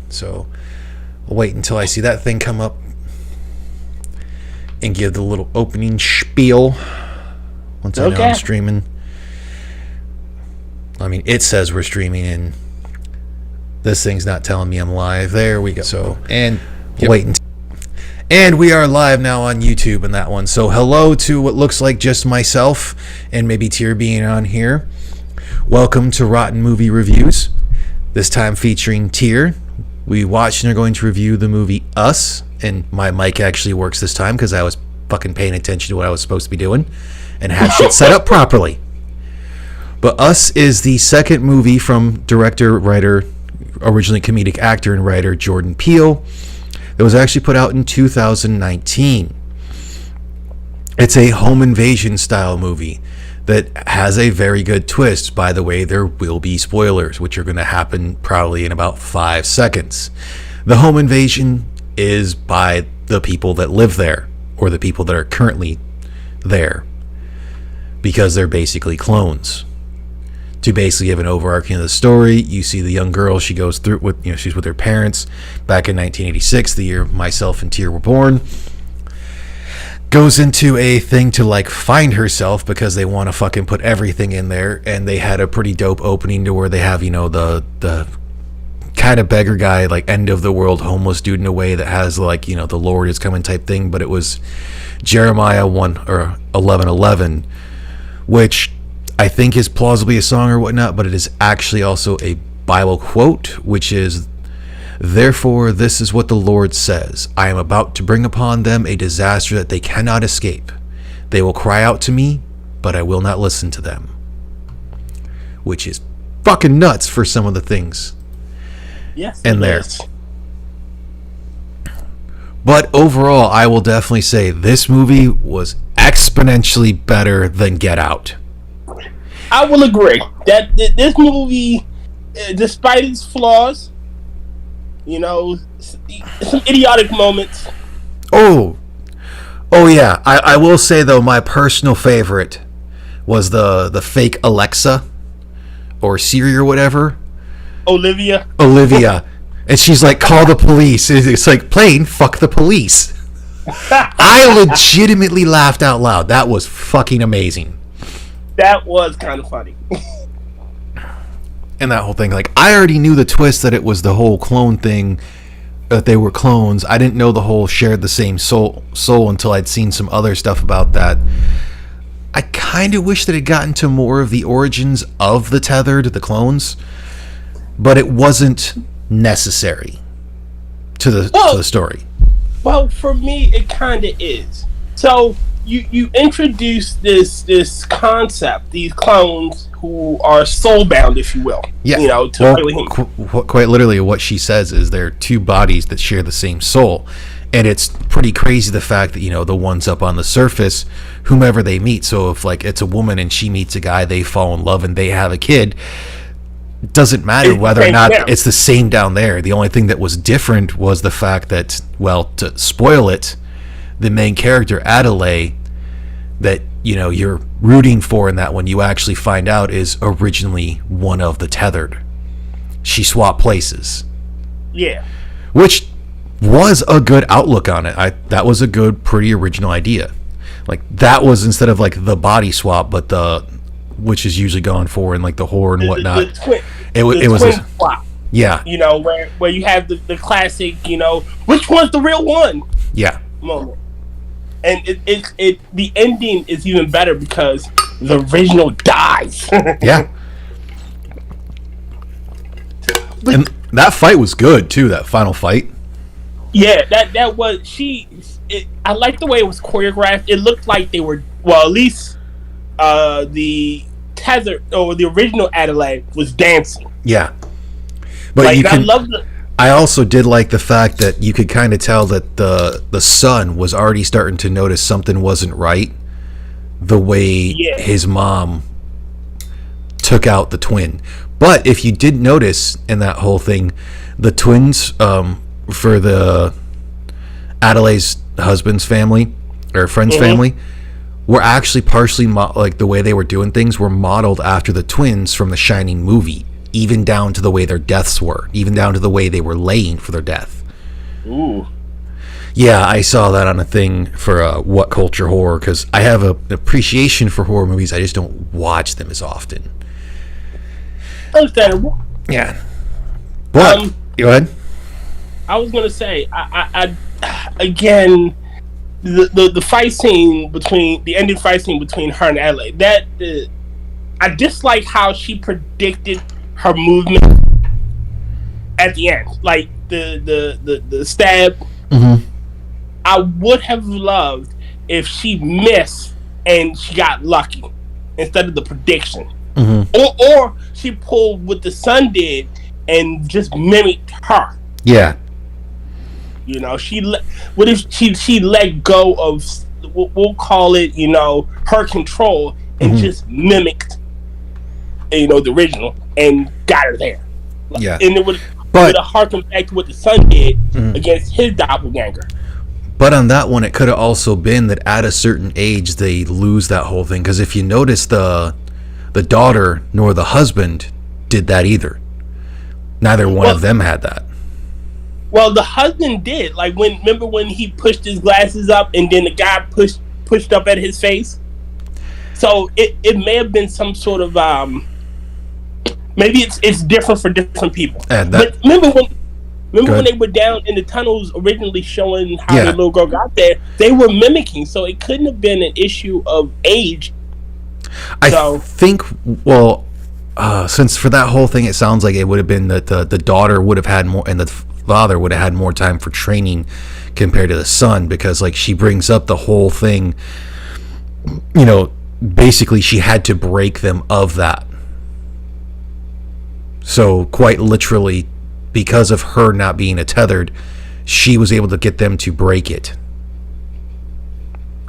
So I'll wait until I see that thing come up and give the little opening spiel once I know I'm streaming. I mean, it says we're streaming, and this thing's not telling me I'm live. There we go. So, and wait until. And we are live now on YouTube in that one. So hello to what looks like just myself and maybe Tyr being on here. Welcome to Rotn Movie Reviews. This time featuring Tyr. We watched and are going to review the movie Us. And my mic actually works this time because I was fucking paying attention to what I was supposed to be doing and had shit set up properly. But Us is the second movie from director, writer, originally comedic actor and writer Jordan Peele. It was actually put out in 2019. It's a home invasion style movie that has a very good twist. By the way, there will be spoilers, which are going to happen probably in about 5 seconds. The home invasion is by the people that live there, or the people that are currently there, because they're basically clones. To basically give an overarching of the story, you see the young girl, she goes through with, she's with her parents back in 1986, the year myself and Tyr were born. Goes into a thing to like find herself because they want to fucking put everything in there, and they had a pretty dope opening to where they have, the kind of beggar guy, like end of the world homeless dude in a way that has like, the Lord is coming type thing, but it was Jeremiah 1 or 11:11, which I think is plausibly a song or whatnot, but it is actually also a Bible quote, which is, "Therefore, this is what the Lord says. I am about to bring upon them a disaster that they cannot escape. They will cry out to me, but I will not listen to them." Which is fucking nuts for some of the things in there. But overall, I will definitely say this movie was exponentially better than Get Out. I will agree that this movie, despite its flaws, some idiotic moments. Oh yeah. I will say though, my personal favorite was the fake Alexa or Siri or whatever. Olivia. And she's like, "Call the police." It's like, plain fuck the police. I legitimately laughed out loud. That was fucking amazing. That was kind of funny. And that whole thing, like, I already knew the twist that it was the whole clone thing, that they were clones. I didn't know the whole shared the same soul until I'd seen some other stuff about that. I kind of wish that it got into more of the origins of the tethered, the clones, but it wasn't necessary to the story. Well, for me, it kind of is. So you introduce this concept, these clones who are soul-bound, if you will. Yeah. Quite literally what she says is they're two bodies that share the same soul. And it's pretty crazy the fact that, the ones up on the surface, whomever they meet, so if like it's a woman and she meets a guy, they fall in love and they have a kid, it doesn't matter whether or not it's the same down there. The only thing that was different was the fact that, well, to spoil it, the main character, Adelaide, that you're rooting for in that one, you actually find out is originally one of the tethered. She swapped places. Yeah. Which was a good outlook on it. That was a good, pretty original idea. Like, that was instead of like the body swap, but which is usually gone for in like the horror and whatnot. It was a swap. Yeah. Where you have the classic, which one's the real one? Yeah. Moment. And the ending is even better because the original dies. Yeah. And that fight was good too, that final fight. Yeah, that was I like the way it was choreographed. It looked like they were, well, at least the tether or the original Adelaide was dancing. Yeah. But like, I also did like the fact that you could kind of tell that the son was already starting to notice something wasn't right, the way his mom took out the twin. But if you did notice in that whole thing, the twins for the Adelaide's husband's family or friend's family were actually partially like the way they were doing things were modeled after the twins from the Shining movie. even down to the way their deaths were, even down to the way they were laying for their death. Ooh. Yeah, I saw that on a thing for What Culture Horror, because I have an appreciation for horror movies. I just don't watch them as often. Understandable. Yeah. What? Go ahead. I was gonna say, I again, the fight scene between the ending fight scene between her and Adelaide. I dislike how she predicted her movement at the end, like the stab. Mm-hmm. I would have loved if she missed and she got lucky instead of the prediction, or she pulled what the son did and just mimicked her. Yeah. You know, what if she let go of, we'll call it, you know, her control and just mimicked, you know, the original and got her there. Yeah. And it would have harkened back to what the son did against his doppelganger. But on that one, it could have also been that at a certain age, they lose that whole thing. Because if you notice, the daughter nor the husband did that either. Neither one of them had that. Well, the husband did. Like, remember when he pushed his glasses up and then the guy pushed up at his face? So it may have been some sort of maybe it's different for different people. But remember when they were down in the tunnels originally showing how the little girl got there, they were mimicking, so it couldn't have been an issue of age. I think, well, since for that whole thing, it sounds like it would have been that the daughter would have had more, and the father would have had more time for training compared to the son, because like she brings up the whole thing, you know, basically she had to break them of that. So quite literally, because of her not being tethered, she was able to get them to break it.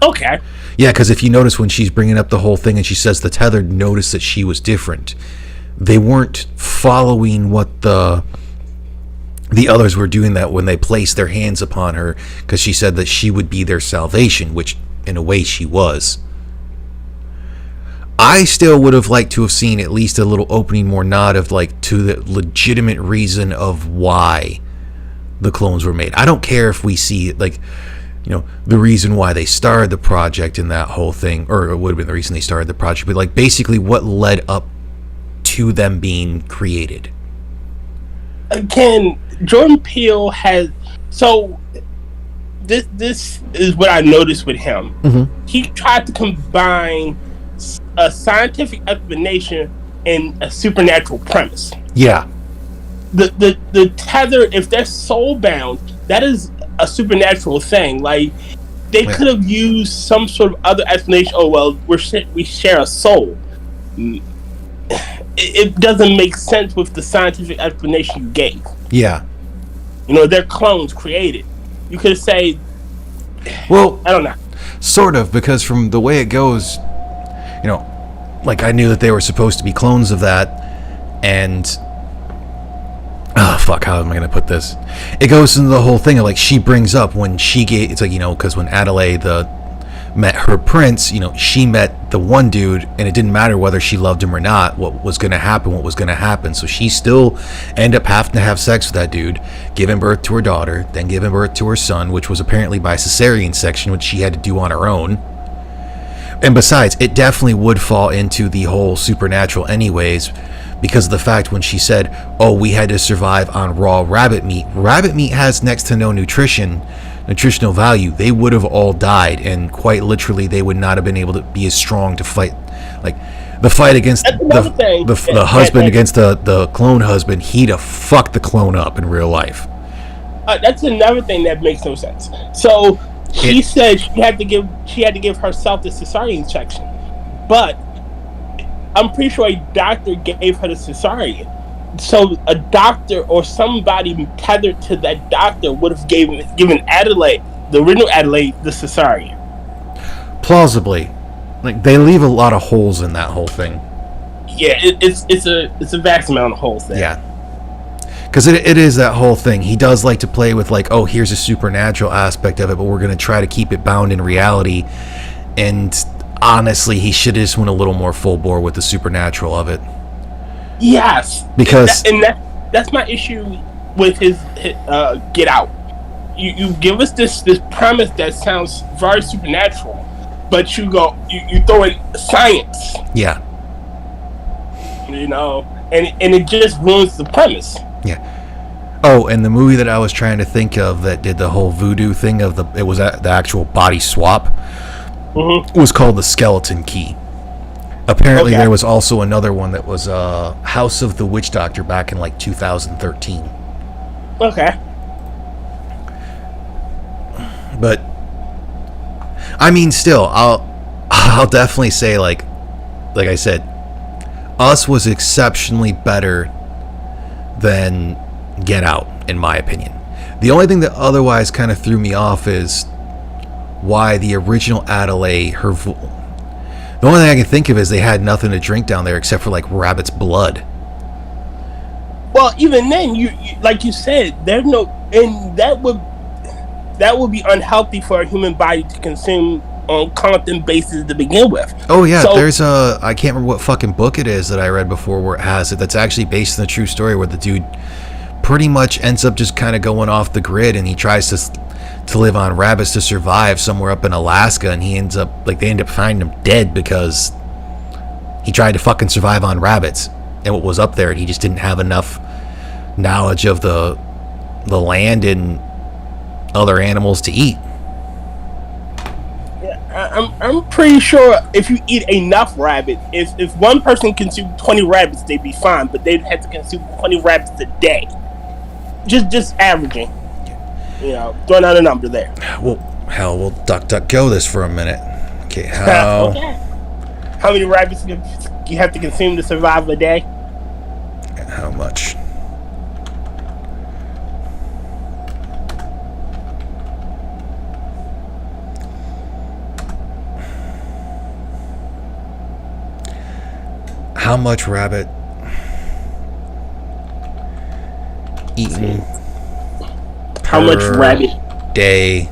Okay. Yeah, because if you notice when she's bringing up the whole thing and she says the tethered noticed that she was different, they weren't following what the others were doing, that when they placed their hands upon her, because she said that she would be their salvation, which in a way she was. I still would have liked to have seen at least a little opening, more nod of like to the legitimate reason of why the clones were made. I don't care if we see like, you know, the reason why they started the project and that whole thing, or it would have been the reason they started the project, but like basically what led up to them being created. Again, Jordan Peele has, so this is what I noticed with him. He tried to combine a scientific explanation and a supernatural premise. Yeah. The tether, if they're soul bound, that is a supernatural thing. Like, they could have used some sort of other explanation. Oh well, we share a soul. It doesn't make sense with the scientific explanation you gave. Yeah. You know, they're clones created. You could say, well, I don't know. Sort of, because from the way it goes, you know, like I knew that they were supposed to be clones of that, and how am I gonna put this? It goes into the whole thing of like she brings up when she gave, it's like, you know, because when Adelaide met her prince, you know, she met the one dude, and it didn't matter whether she loved him or not. What was gonna happen. So she still ended up having to have sex with that dude, giving birth to her daughter, then giving birth to her son, which was apparently by cesarean section, which she had to do on her own. And besides, it definitely would fall into the whole supernatural anyways, because of the fact when she said, oh, we had to survive on raw rabbit meat. Rabbit meat has next to no nutritional value. They would have all died, and quite literally they would not have been able to be as strong to fight. Like the fight against the husband against the clone husband, he'd have fucked the clone up in real life. That's another thing that makes no sense. So she said she had to give herself the cesarean section, but I'm pretty sure a doctor gave her the cesarean. So a doctor or somebody tethered to that doctor would have given Adelaide, the original Adelaide, the cesarean. Plausibly, like they leave a lot of holes in that whole thing. Yeah, it's a vast amount of holes there. Yeah. Because it is that whole thing. He does like to play with like, oh, here's a supernatural aspect of it, but we're going to try to keep it bound in reality. And honestly, he should have just went a little more full bore with the supernatural of it. Yes, Because that's my issue with his Get Out. You give us this premise that sounds very supernatural, but you throw in science, yeah, and it just ruins the premise. yeah. Oh, and the movie that I was trying to think of that did the whole voodoo thing it was the actual body swap, was called The Skeleton Key. Apparently, there was also another one that was House of the Witch Doctor back in like 2013. Okay. But I mean, still, I'll definitely say like I said, Us was exceptionally better than Get Out, in my opinion. The only thing that otherwise kind of threw me off is why the original Adelaide, the only thing I can think of is they had nothing to drink down there except for like rabbit's blood. Well, even then, you like you said, there's no, and that would be unhealthy for a human body to consume on constant basis to begin with. Oh yeah, so, there's I can't remember what fucking book it is that I read before where it has it. That's actually based on a true story where the dude pretty much ends up just kind of going off the grid, and he tries to live on rabbits to survive somewhere up in Alaska, and they end up finding him dead because he tried to fucking survive on rabbits and what was up there, and he just didn't have enough knowledge of the land and other animals to eat. Yeah, I'm pretty sure if you eat enough rabbit, if one person consumed 20 rabbits, they'd be fine, but they'd have to consume 20 rabbits a day. Just averaging. Throwing out a number there. Well, hell, we'll duck go this for a minute. Okay, how? Okay. How many rabbits do you have to consume to survive a day? How much? How much rabbit eaten? How much rabbit day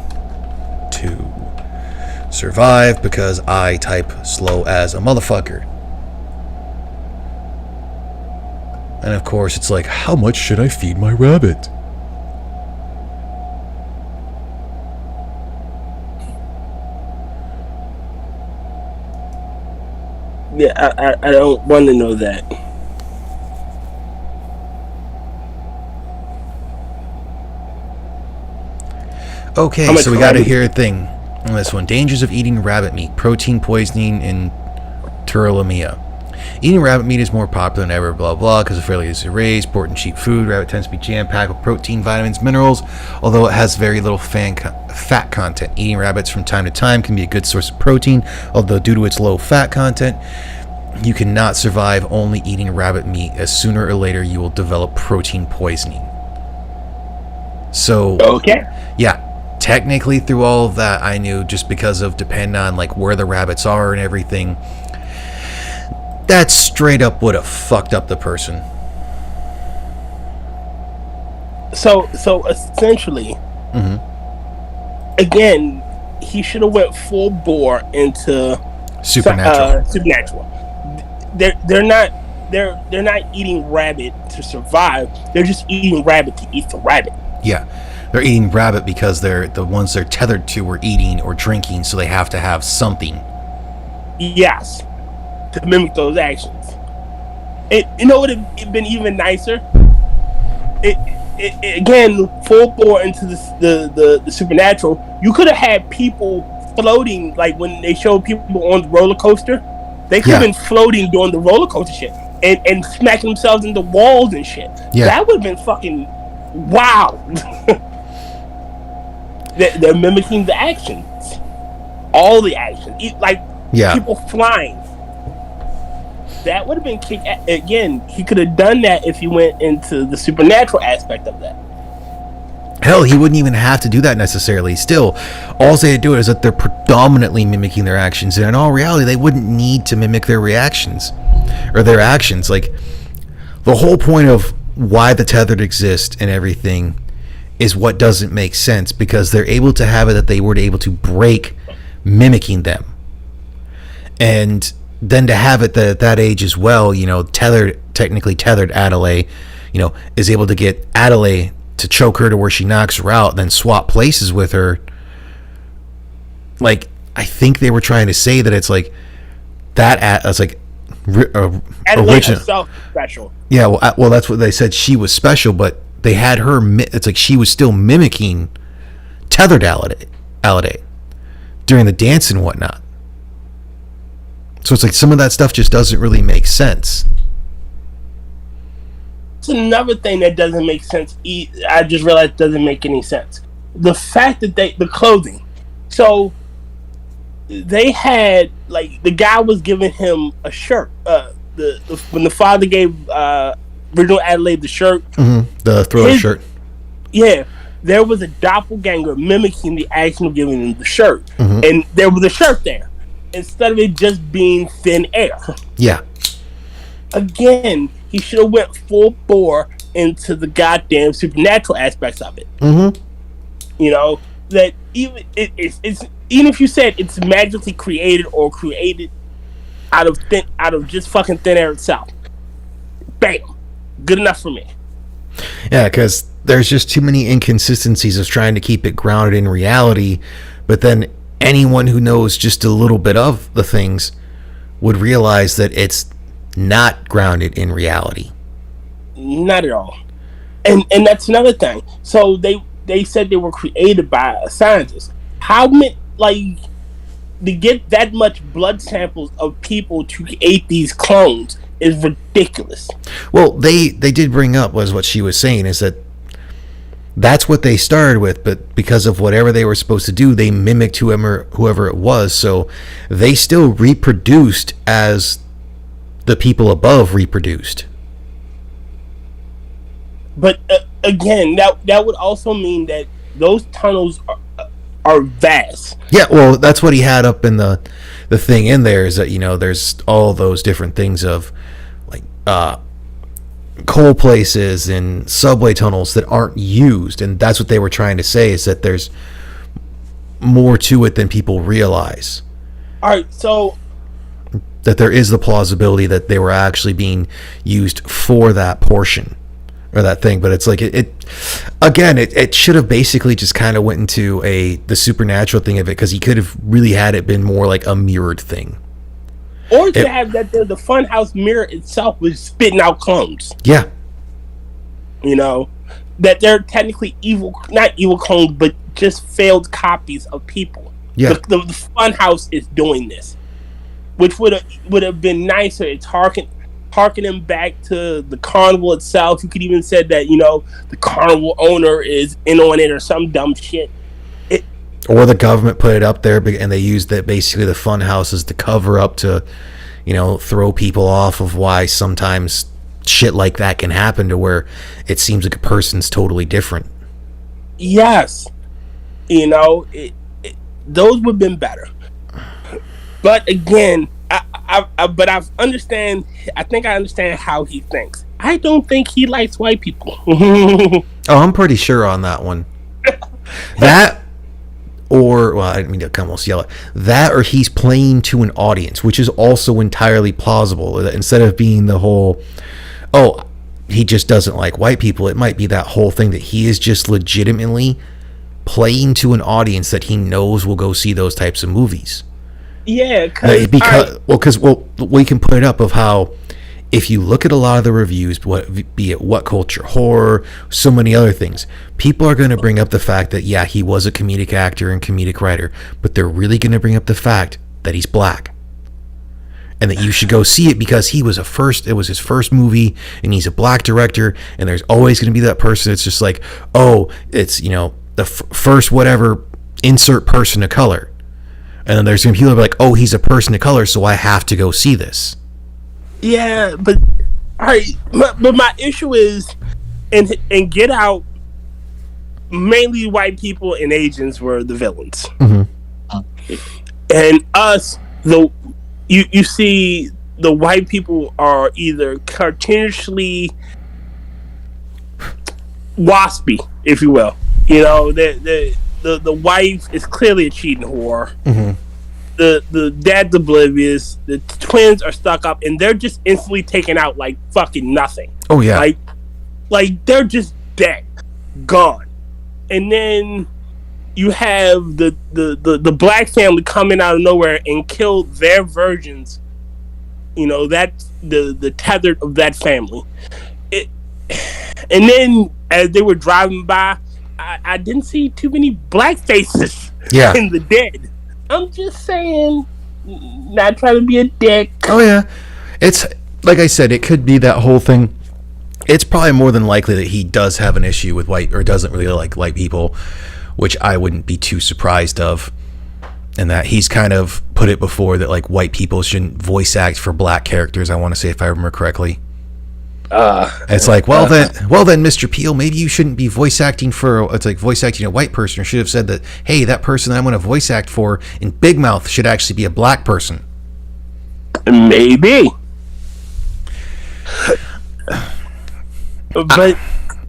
to survive? Because I type slow as a motherfucker. And of course it's like, how much should I feed my rabbit? Yeah, I don't want to know that. Okay, so we got to hear a thing on this one. Dangers of eating rabbit meat, protein poisoning, and tularemia. Eating rabbit meat is more popular than ever, blah, blah, because of fairly easy to raise, important cheap food. Rabbit tends to be jam-packed with protein, vitamins, minerals, although it has very little fat content. Eating rabbits from time to time can be a good source of protein, although due to its low fat content, you cannot survive only eating rabbit meat, as sooner or later you will develop protein poisoning. So, yeah, technically through all of that, I knew just because of depending on like where the rabbits are and everything, that straight up would have fucked up the person. So essentially, again, he should have went full bore into supernatural. They're not eating rabbit to survive. They're just eating rabbit to eat the rabbit. Yeah, they're eating rabbit because they're the ones they're tethered to are eating or drinking, so they have to have something. Yes, to mimic those actions. It would have been even nicer. It again, full bore into the supernatural. You could have had people floating, like when they showed people on the roller coaster. They could have been floating during the roller coaster shit and smacking themselves into walls and shit. Yeah. That would have been fucking wow. They're mimicking the actions. All the actions. People flying. That would have been kick. Again, he could have done that if he went into the supernatural aspect of that. Hell, he wouldn't even have to do that necessarily. Still, all they do is that they're predominantly mimicking their actions, and in all reality, they wouldn't need to mimic their reactions or their actions. Like, the whole point of why the tethered exist and everything is what doesn't make sense, because they're able to have it that they were able to break mimicking them. And then to have it that age as well, technically tethered Adelaide, is able to get Adelaide to choke her to where she knocks her out, then swap places with her. Like, I think they were trying to say that it's like that. It's like original herself special. Yeah, well, that's what they said. She was special, but they had her. It's like she was still mimicking tethered Adelaide during the dance and whatnot. So it's like some of that stuff just doesn't really make sense. It's another thing that doesn't make sense. I just realized doesn't make any sense. The fact that the clothing. So they had, like, the guy was giving him a shirt. When the father gave original Adelaide the shirt, the thriller shirt. Yeah, there was a doppelganger mimicking the action of giving him the shirt, and there was a shirt there instead of it just being thin air. Yeah. Again, he should have went full bore into the goddamn supernatural aspects of it. That even it's even if you said it's magically created or created out of just fucking thin air itself, bam, good enough for me. Yeah, because there's just too many inconsistencies of trying to keep it grounded in reality, but then anyone who knows just a little bit of the things would realize that it's not grounded in reality. Not at all. And that's another thing. So they said they were created by a scientist. How many, like, to get that much blood samples of people to create these clones is ridiculous. Well, they did bring up, was what she was saying, is that that's what they started with, but because of whatever they were supposed to do, they mimicked whoever it was, so they still reproduced as the people above reproduced. But again, that would also mean that those tunnels are vast. Yeah, well, that's what he had up in the thing in there, is that, there's all those different things of, like, coal places and subway tunnels that aren't used, and that's what they were trying to say, is that there's more to it than people realize. All right, so that there is the plausibility that they were actually being used for that portion or that thing, but it's like it should have basically just kind of went into the supernatural thing of it, because he could have really had it been more like a mirrored thing. Or to have that the funhouse mirror itself was spitting out clones. Yeah. That they're technically not evil clones, but just failed copies of people. Yeah. The funhouse is doing this, which would have been nicer. It's harkening back to the carnival itself. You could even said that, the carnival owner is in on it or some dumb shit. Or the government put it up there, and they used that basically the fun houses to cover up to, throw people off of why sometimes shit like that can happen, to where it seems like a person's totally different. Yes. Those would have been better. But again, I think I understand how he thinks. I don't think he likes white people. Oh, I'm pretty sure on that one. That, or, well, I didn't mean to almost yell it. That, or he's playing to an audience, which is also entirely plausible. Instead of being the whole, he just doesn't like white people, it might be that whole thing that he is just legitimately playing to an audience that he knows will go see those types of movies. Yeah, because we can put it up of how, if you look at a lot of the reviews, be it What Culture, horror, so many other things, people are going to bring up the fact that, yeah, he was a comedic actor and comedic writer, but they're really going to bring up the fact that he's black, and that you should go see it because it was his first movie, and he's a black director, and there's always going to be that person that's just like, it's, the first whatever, insert person of color. And then there's going to be people that are like, he's a person of color, so I have to go see this. Yeah, but all right, but my issue is, in Get Out, mainly white people and Asians were the villains. And us, you see the white people are either cartoonishly waspy, if you will. The wife is clearly a cheating whore. the dad's oblivious. The twins are stuck up, and they're just instantly taken out like fucking nothing. Oh yeah, like they're just dead, gone. And then you have the black family coming out of nowhere and kill their virgins. You know, that's the tethered of that family. And then as they were driving by, I didn't see too many black faces in the dead. I'm just saying, not trying to be a dick. Oh yeah, it's like I said, it could be that whole thing. It's probably more than likely that he does have an issue with white, or doesn't really like white people, which I wouldn't be too surprised of. And that he's kind of put it before that like white people shouldn't voice act for black characters. I want to say, if I remember correctly. It's like, well then, Mr. Peel, maybe you shouldn't be voice acting for. It's like voice acting a white person. Or should have said that, hey, that person that I'm going to voice act for in Big Mouth should actually be a black person. Maybe. But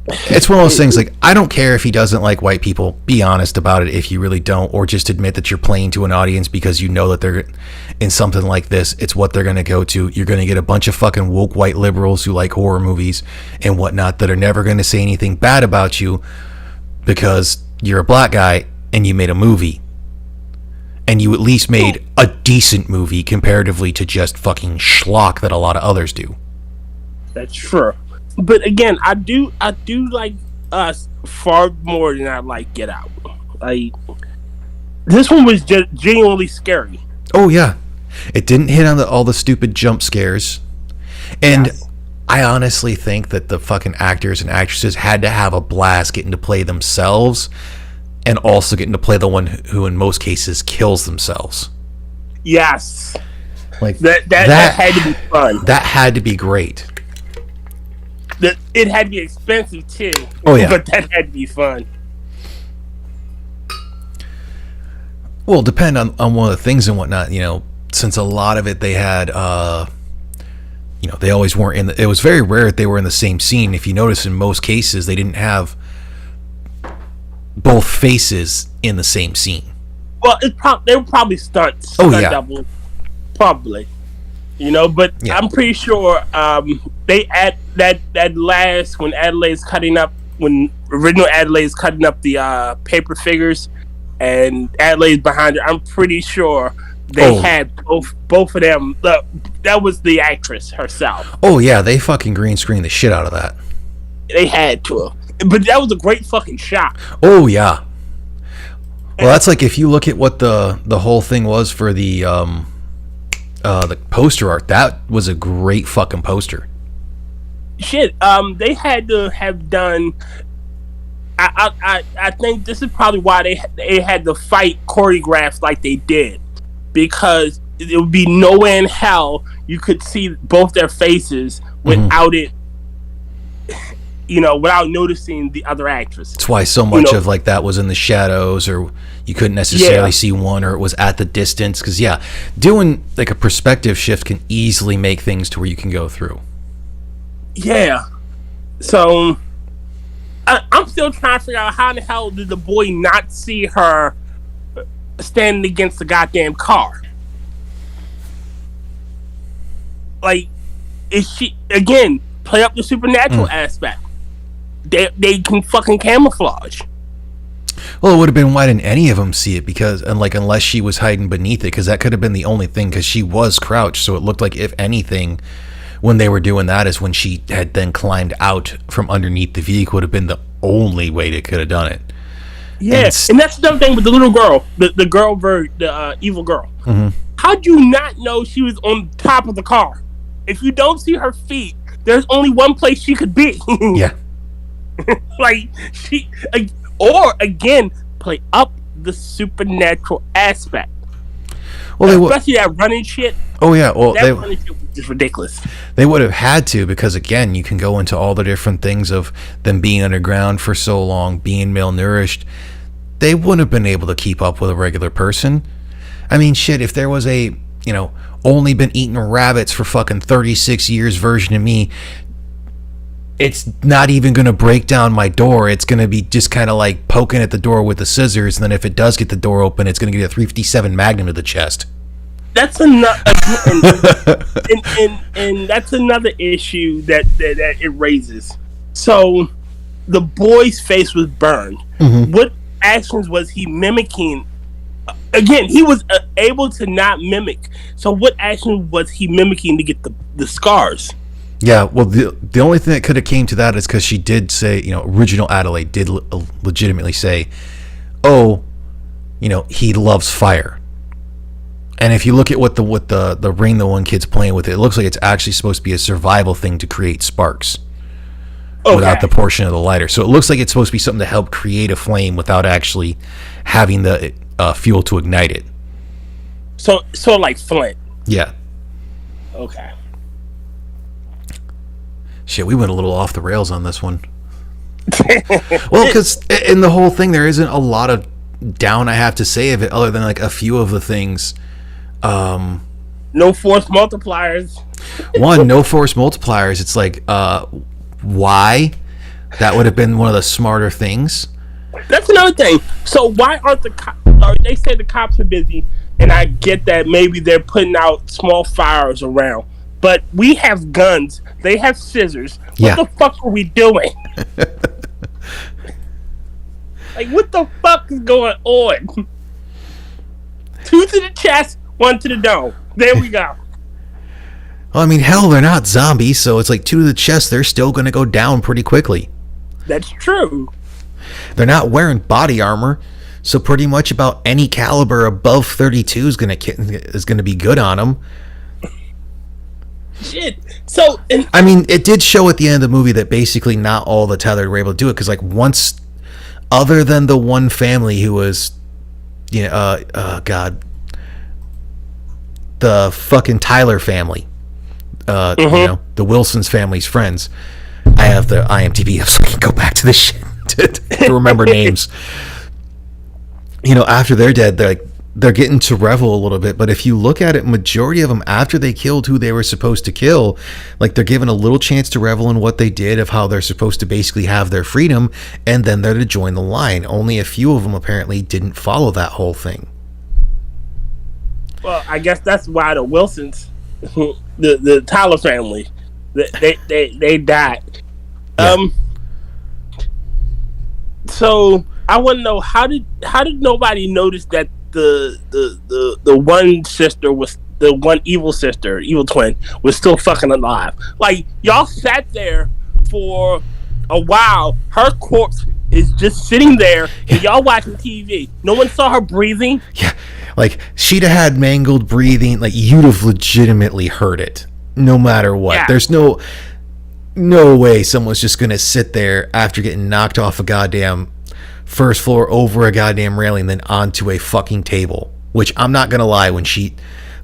it's one of those things, like, I don't care if he doesn't like white people. Be honest about it if you really don't, or just admit that you're playing to an audience because you know that they're in something like this. It's what they're going to go to. You're going to get a bunch of fucking woke white liberals who like horror movies and whatnot that are never going to say anything bad about you because you're a black guy and you made a movie. And you at least made a decent movie comparatively to just fucking schlock that a lot of others do. That's true. But again, I do like Us far more than I like Get Out. Like, this one was just genuinely scary. Oh yeah, it didn't hit on all the stupid jump scares, and I honestly think that the fucking actors and actresses had to have a blast getting to play themselves, and also getting to play the one who in most cases kills themselves. Yes, like that had to be fun. That had to be great. It had to be expensive too. Oh yeah, but that had to be fun. Well, depend on one of the things and whatnot. You know, since a lot of it they had, you know, they always weren't in. It was very rare that they were in the same scene. If you notice, in most cases, they didn't have both faces in the same scene. Well, they were probably stunts. Oh stunt yeah, double, probably. You know, but I'm pretty sure they at that last when Adelaide's cutting up, when original Adelaide's cutting up the paper figures, and Adelaide's behind her. I'm pretty sure they had both of them. That was the actress herself. Oh yeah, they fucking green screened the shit out of that. They had to, but that was a great fucking shot. Oh yeah. Well, that's like if you look at what the whole thing was for the poster art. That was a great fucking poster. Shit, they had to have done. I think this is probably why they had to fight choreographed like they did, because it would be nowhere in hell you could see both their faces without it. You know, without noticing the other actress. That's why so much of like that was in the shadows, or you couldn't necessarily see one, or it was at the distance. Because doing like a perspective shift can easily make things to where you can go through. Yeah. So I'm still trying to figure out how in the hell did the boy not see her standing against the goddamn car? Like, is she again play up the supernatural aspect? They can fucking camouflage. Well, it would have been, why didn't any of them see it? Because, unless she was hiding beneath it, because that could have been the only thing, because she was crouched, so it looked like, if anything, when they were doing that is when she had then climbed out from underneath the vehicle. Would have been the only way they could have done it. Yeah, and that's the other thing with the little girl, the evil girl. How'd you not know she was on top of the car? If you don't see her feet, there's only one place she could be. Yeah. Like, or again, play up the supernatural aspect. Well, especially that running shit. Oh yeah, well, that running shit was just ridiculous. They would have had to, because again, you can go into all the different things of them being underground for so long, being malnourished. They wouldn't have been able to keep up with a regular person. I mean, shit, if there was a, only been eating rabbits for fucking 36 years version of me, it's not even going to break down my door. It's going to be just kind of like poking at the door with the scissors, and then if it does get the door open, it's going to get a 357 Magnum to the chest. that's another and that's another issue that it raises. So the boy's face was burned. Mm-hmm. What actions was he mimicking? Again, he was able to not mimic. So what action was he mimicking to get the scars? Yeah, well, the only thing that could have came to that is because she did say, original Adelaide did legitimately say, oh, he loves fire. And if you look at what the ring the one kid's playing with, it looks like it's actually supposed to be a survival thing to create sparks. Okay. Without the portion of the lighter. So it looks like it's supposed to be something to help create a flame without actually having the fuel to ignite it. So like flint. Yeah. Okay. Shit, we went a little off the rails on this one. Well, because in the whole thing, there isn't a lot of down I have to say of it, other than like a few of the things. No force multipliers. One, no force multipliers. It's like, why? That would have been one of the smarter things. That's another thing. So why aren't the cops? They say the cops are busy, and I get that maybe they're putting out small fires around. But we have guns. They have scissors. What the fuck are we doing? Like, what the fuck is going on? 2 to the chest, 1 to the dome. There we go. Well, I mean, hell, they're not zombies, so it's like 2 to the chest. They're still going to go down pretty quickly. That's true. They're not wearing body armor, so pretty much about any caliber above 32 is going to be good on them. Shit. So, I mean, it did show at the end of the movie that basically not all the tethered were able to do it, because like once, other than the one family who was, God, the fucking Tyler family, the Wilson's family's friends. I have the IMDb up so I can go back to this shit to remember names. After they're dead, they're getting to revel a little bit, but if you look at it, majority of them, after they killed who they were supposed to kill, like they're given a little chance to revel in what they did, of how they're supposed to basically have their freedom, and then they're to join the line. Only a few of them apparently didn't follow that whole thing. Well, I guess that's why the Wilsons, the Tyler family, they died. Yeah. So I want to know, how did nobody notice that the one sister was, the one evil sister, evil twin, was still fucking alive? Like, y'all sat there for a while. Her corpse is just sitting there, and y'all watching TV. No one saw her breathing. Yeah, like she'd have had mangled breathing. Like, you'd have legitimately heard it, no matter what. Yeah. There's no way someone's just gonna sit there after getting knocked off a goddamn first floor, over a goddamn railing, then onto a fucking table. Which, I'm not gonna lie, when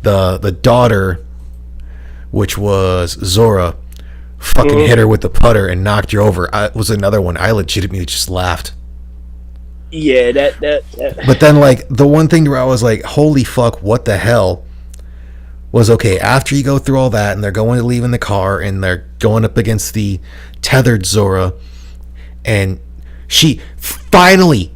the daughter, which was Zora, fucking hit her with the putter and knocked her over, was another one I legitimately just laughed. Yeah, that. But then, like, the one thing where I was like, holy fuck, what the hell, was, okay, after you go through all that and they're going to leave in the car and they're going up against the tethered Zora, and she finally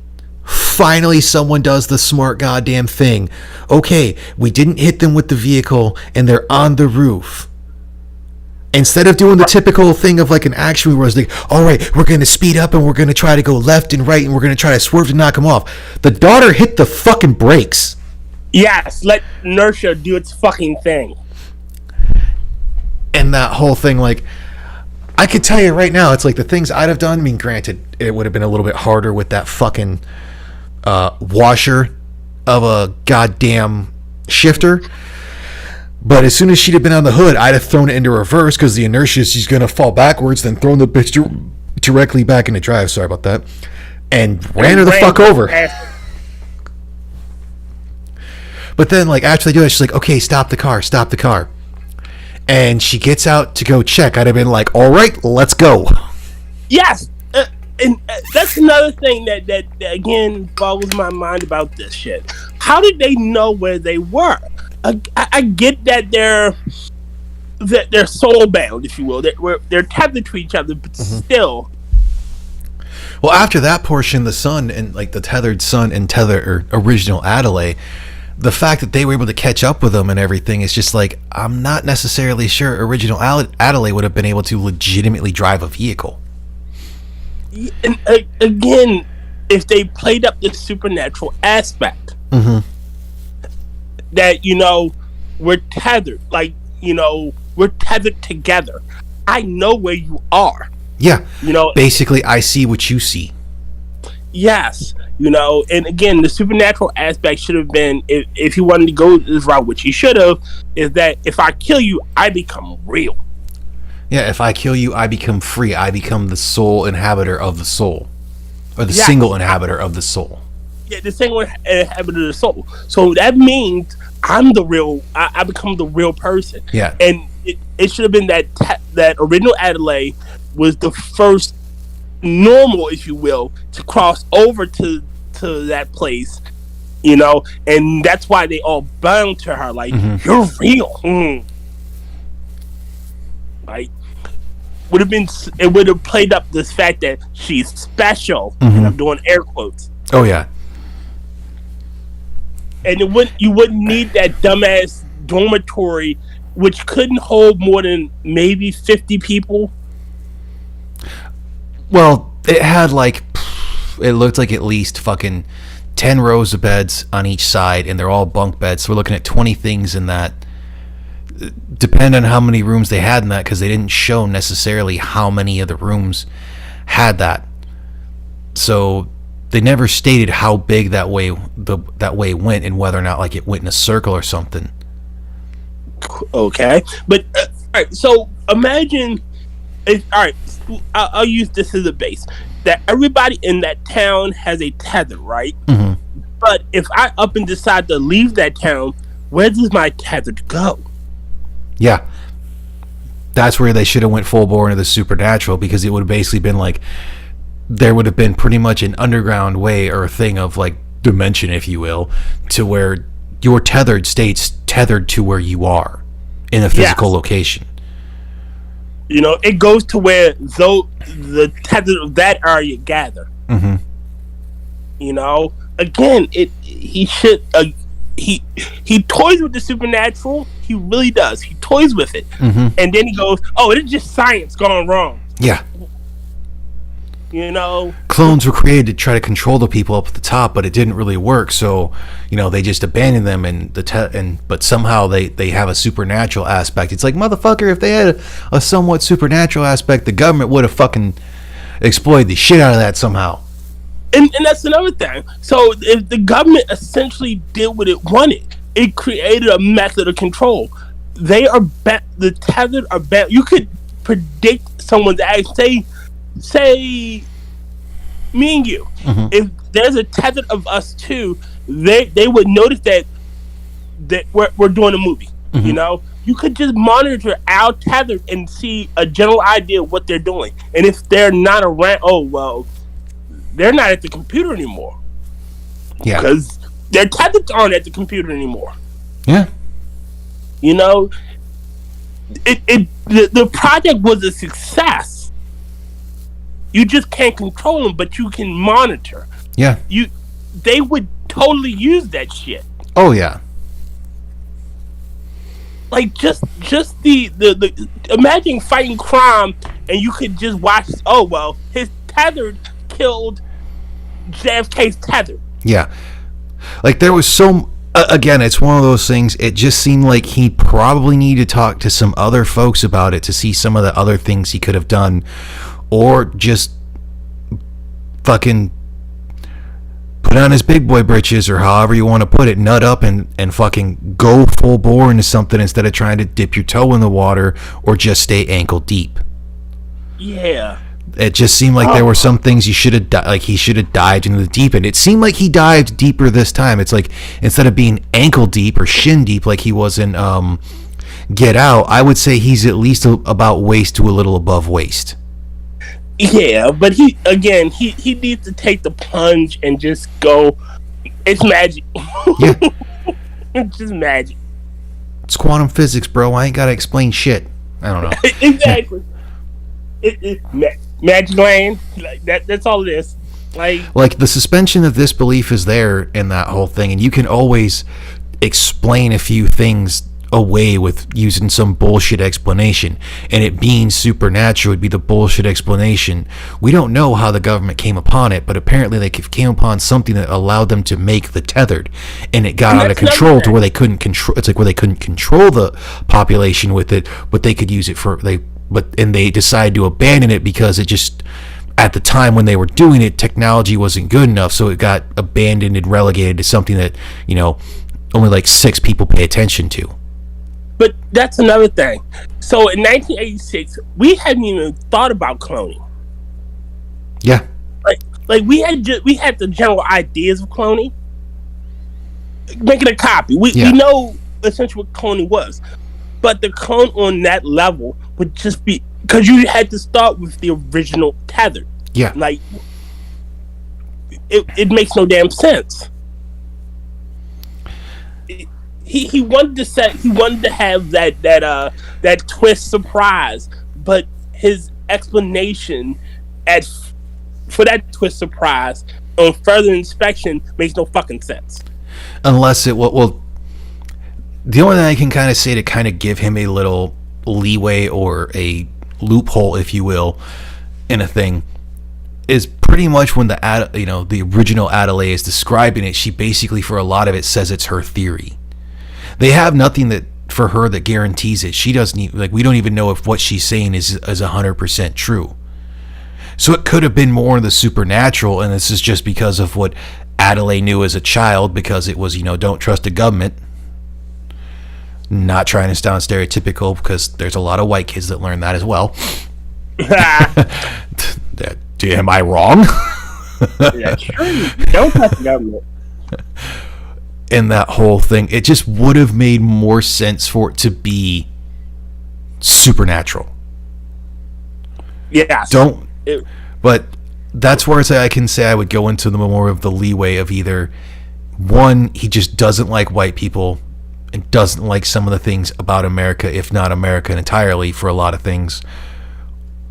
someone does the smart goddamn thing. Okay, we didn't hit them with the vehicle and they're on the roof. Instead of doing the typical thing of like an action where it's like, all right, we're going to speed up and we're going to try to go left and right and we're going to try to swerve to knock them off. The daughter hit the fucking brakes. Yes, let inertia do its fucking thing. And that whole thing, like, I could tell you right now, it's like the things I'd have done. I mean, granted, it would have been a little bit harder with that fucking washer of a goddamn shifter. But as soon as she'd have been on the hood, I'd have thrown it into reverse, because the inertia, she's going to fall backwards, then thrown the bitch directly back into drive. Sorry about that. And ran her the fuck over. But then, like, after they do that, she's like, okay, stop the car. And she gets out to go check. I'd have been like, all right, let's go. Yes. And that's another thing that again boggles my mind about this shit. How did they know where they were? I get that they're soul bound, if you will. They're tethered to each other, but still. Well, after that portion, the son and like the tethered son and original Adelaide, the fact that they were able to catch up with them and everything is just like, I'm not necessarily sure original Adelaide would have been able to legitimately drive a vehicle. And again, if they played up the supernatural aspect, that, we're tethered, we're tethered together. I know where you are. Yeah. Basically, I see what you see. Yes. And again, the supernatural aspect should have been, if he wanted to go this route, which he should have, is that if I kill you, I become real. Yeah, if I kill you, I become free. I become the sole inhabitor of the soul. Or the single inhabitor of the soul. Yeah, the single inhabitor of the soul. So that means I'm the real, I become the real person. Yeah. And it should have been that original Adelaide was the first normal, if you will, to cross over to that place, and that's why they all bound to her, like, you're real. Like, it would have played up this fact that she's special, and I'm doing air quotes. Oh yeah. And you wouldn't need that dumbass dormitory, which couldn't hold more than maybe 50 people. Well, it had it looked like at least fucking 10 rows of beds on each side, and they're all bunk beds. So we're looking at 20 things in that. Depend on how many rooms they had in that, because they didn't show necessarily how many of the rooms had that. So they never stated how big that way went, and whether or not it went in a circle or something. Okay, but all right. So imagine, all right. I'll use this as a base, that everybody in that town has a tether, right? But if I up and decide to leave that town, where does my tether go? Yeah, that's where they should have went full bore into the supernatural, because it would have basically been there would have been pretty much an underground way or a thing of dimension, if you will, to where your tethered state's tethered to where you are in a physical location. It goes to where the tether of that area gather. Again, he should. He toys with the supernatural. He really does. He toys with it, and then he goes, "Oh, it's just science gone wrong." Yeah. Clones were created to try to control the people up at the top, but it didn't really work. So, they just abandoned them, but somehow they have a supernatural aspect. It's like, motherfucker, if they had a somewhat supernatural aspect, the government would have fucking exploited the shit out of that somehow. And that's another thing. So if the government essentially did what it wanted, it created a method of control. They are the tethered are bad. You could predict someone's act. Say me and you. If there's a tether of us two, they would notice that we're doing a movie. You could just monitor our tether and see a general idea of what they're doing. And if they're not around, oh well, they're not at the computer anymore. Yeah, because their tethers aren't at the computer anymore. Yeah, the project was a success. You just can't control them, but you can monitor. Yeah. They would totally use that shit. Oh yeah. Just the imagine fighting crime and you could just watch. Oh well, his tethered killed JFK's tethered. Yeah. There was so. Again, it's one of those things. It just seemed like he probably needed to talk to some other folks about it to see some of the other things he could have done. Or just fucking put on his big boy britches, or however you want to put it, nut up and fucking go full bore into something instead of trying to dip your toe in the water or just stay ankle deep. Yeah. It just seemed like there were some things he should have dived into the deep end. It seemed like he dived deeper this time. It's like instead of being ankle deep or shin deep like he was in Get Out, I would say he's at least about waist to a little above waist. Yeah, but he needs to take the plunge and just go. It's magic. Yeah. It's just magic. It's quantum physics, bro. I ain't gotta explain shit. I don't know. Exactly. Magic land. That's all it is. Like the suspension of disbelief is there in that whole thing, and you can always, explain a few things away with using some bullshit explanation, and it being supernatural would be the bullshit explanation. We don't know how the government came upon it, but apparently they came upon something that allowed them to make the tethered, and it got out of control to where they couldn't control. It's like where they couldn't control the population with it, but they could use it and they decided to abandon it because it just, at the time when they were doing it, technology wasn't good enough, so it got abandoned and relegated to something that, only like 6 people pay attention to. But that's another thing. So in 1986, we hadn't even thought about cloning. Yeah. Like we had the general ideas of cloning. Making a copy. We know essentially what cloning was. But the clone on that level would just be, because you had to start with the original tethered. Yeah. Like it makes no damn sense. He wanted to have that twist surprise, but his explanation for that twist surprise on further inspection makes no fucking sense. Unless the only thing I can kind of say to kind of give him a little leeway or a loophole, if you will, in a thing, is pretty much when the original Adelaide is describing it, she basically, for a lot of it, says it's her theory. They have nothing that for her that guarantees it. She doesn't we don't even know if what she's saying is 100% true. So it could have been more of the supernatural, and this is just because of what Adelaide knew as a child, because it was, don't trust the government. Not trying to sound stereotypical, because there's a lot of white kids that learn that as well. Am I wrong? That's true. Don't trust the government. And that whole thing, it just would have made more sense for it to be supernatural. Yeah. But that's where I can say I would go into the more of the leeway of either, one, he just doesn't like white people and doesn't like some of the things about America, if not America entirely, for a lot of things,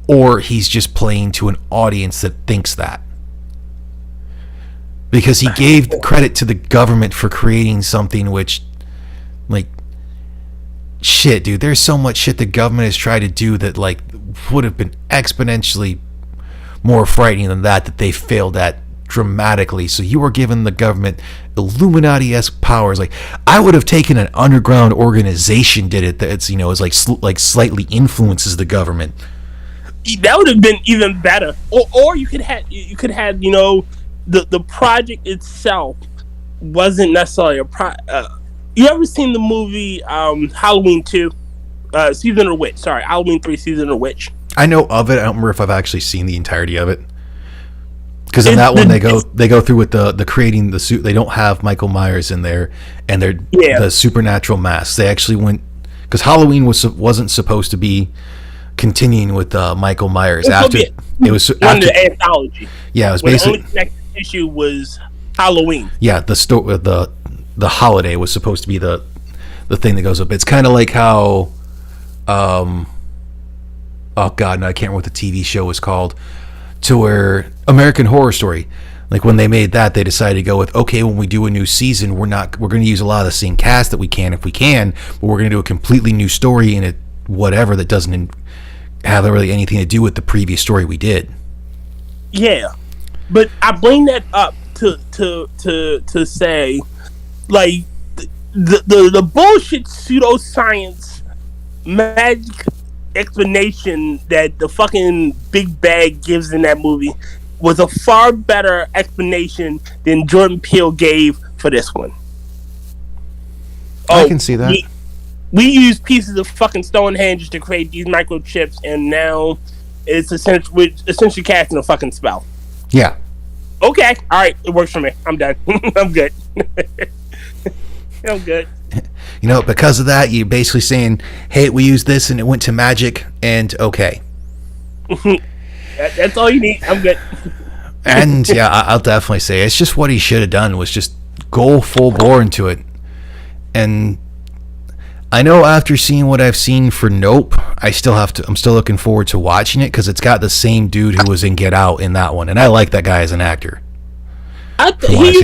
or he's just playing to an audience that thinks that. Because he gave credit to the government for creating something which, shit, dude, there's so much shit the government has tried to do that, would have been exponentially more frightening than that they failed at dramatically. So you were giving the government Illuminati-esque powers. I would have taken an underground organization did it that's, is slightly influences the government. That would have been even better. Or you could have the project itself wasn't necessarily you ever seen the movie Halloween 2? Season of the Witch. Sorry, Halloween 3, Season of the Witch. I know of it. I don't remember if I've actually seen the entirety of it. Because in that one, they go through with the creating the suit. They don't have Michael Myers in there, and they're the supernatural masks. They actually went, because Halloween wasn't supposed to be continuing with Michael Myers after it was after the anthology. Yeah, it was basically the only issue was Halloween. Yeah, the holiday was supposed to be the thing that goes up. It's kind of like how oh god, no, I can't remember what the TV show was called, to where American Horror Story, when they made that, they decided to go with, okay, when we do a new season, we're going to use a lot of the same cast that we can if we can, but we're going to do a completely new story in it, whatever, that doesn't have really anything to do with the previous story we did. Yeah, but I bring that up to say, the bullshit pseudoscience magic explanation that the fucking big bag gives in that movie was a far better explanation than Jordan Peele gave for this one. I can see that. We use pieces of fucking Stonehenge to create these microchips, and now it's essentially casting a fucking spell. Yeah. Okay. All right. It works for me. I'm done. I'm good. I'm good. Because of that, you're basically saying, hey, we used this and it went to magic, and okay. That's all you need. I'm good. And yeah, I'll definitely say it's just what he should have done was just go full bore into it. And I know after seeing what I've seen for Nope, I'm still looking forward to watching it, because it's got the same dude who was in Get Out in that one, and I like that guy as an actor. He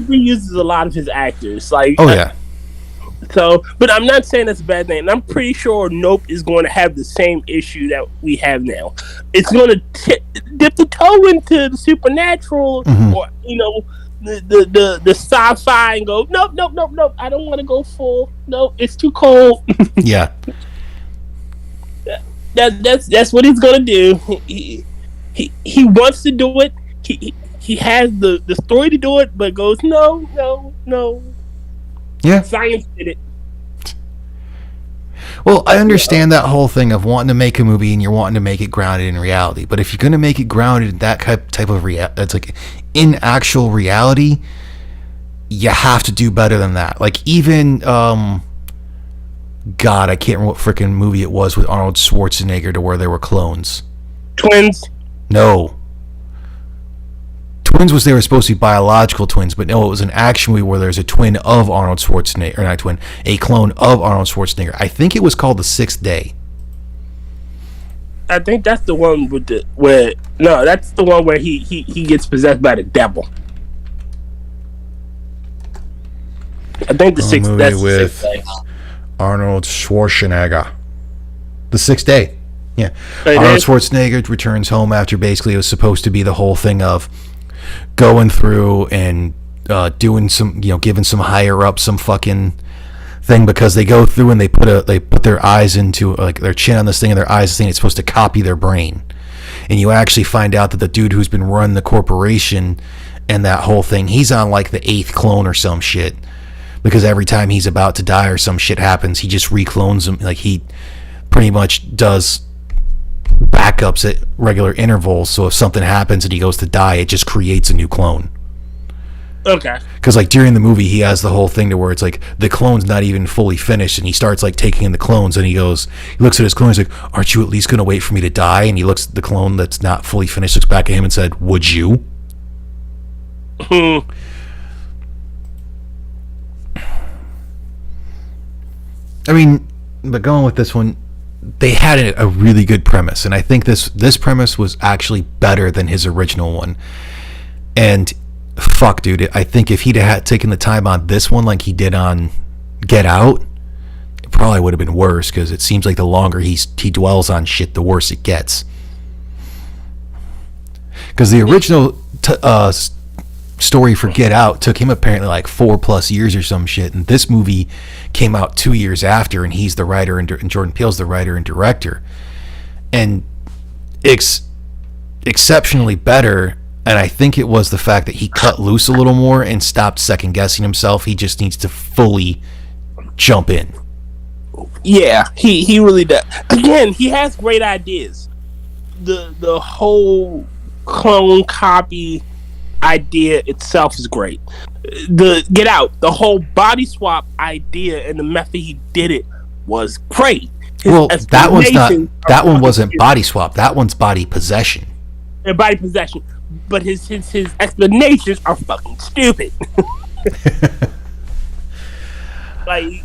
uses a lot of his actors. Yeah. So, but I'm not saying that's a bad thing. And I'm pretty sure Nope is going to have the same issue that we have now. It's going to dip the toe into the supernatural, or the sci-fi, and go nope. I don't want to go full. Nope, it's too cold. Yeah. That's what he's going to do. He wants to do it. He has the story to do it, but goes no. Yeah. Science did it. Well, I understand that whole thing of wanting to make a movie and you're wanting to make it grounded in reality. But if you're going to make it grounded in that type of that's like in actual reality, you have to do better than that. Like even, God, I can't remember what freaking movie it was with Arnold Schwarzenegger to where there were clones. Twins? No. Twins was they were supposed to be biological twins, but no, it was an action movie where there's a twin of Arnold Schwarzenegger, or not a twin, a clone of Arnold Schwarzenegger. I think it was called The Sixth Day. I think that's the one that's the one where he gets possessed by the devil. I think the sixth movie with Arnold Schwarzenegger. The Sixth Day. Yeah. Arnold Schwarzenegger returns home after basically it was supposed to be the whole thing of going through and doing some, giving some higher up some fucking thing, because they go through and they put their eyes into like their chin on this thing and their eyes thing. It's supposed to copy their brain, and you actually find out that the dude who's been running the corporation and that whole thing, he's on like the 8th clone or some shit, because every time he's about to die or some shit happens, he just reclones him. Like he pretty much does backups at regular intervals, so if something happens and he goes to die, it just creates a new clone. Okay. Because like during the movie he has the whole thing to where it's like the clone's not even fully finished, and he starts like taking in the clones, and he looks at his clone, he's like, aren't you at least gonna wait for me to die? And he looks at the clone that's not fully finished, looks back at him and said, would you? I mean, but going with this one, they had a really good premise, and I think this premise was actually better than his original one. And fuck, dude, I think if he'd had taken the time on this one like he did on Get Out, it probably would have been worse, because it seems like the longer he dwells on shit, the worse it gets. Because the original story for Get Out took him apparently like 4+ years or some shit, and this movie came out 2 years after, and he's the writer and Jordan Peele's the writer and director, and it's exceptionally better. And I think it was the fact that he cut loose a little more and stopped second guessing himself. He just needs to fully jump in. Yeah, he really does. Again, he has great ideas. The whole clone copy idea itself is great. The Get Out, the whole body swap idea and the method he did it was great. Well, that one wasn't body swap. That one's body possession. Body possession. But his explanations are fucking stupid. Like,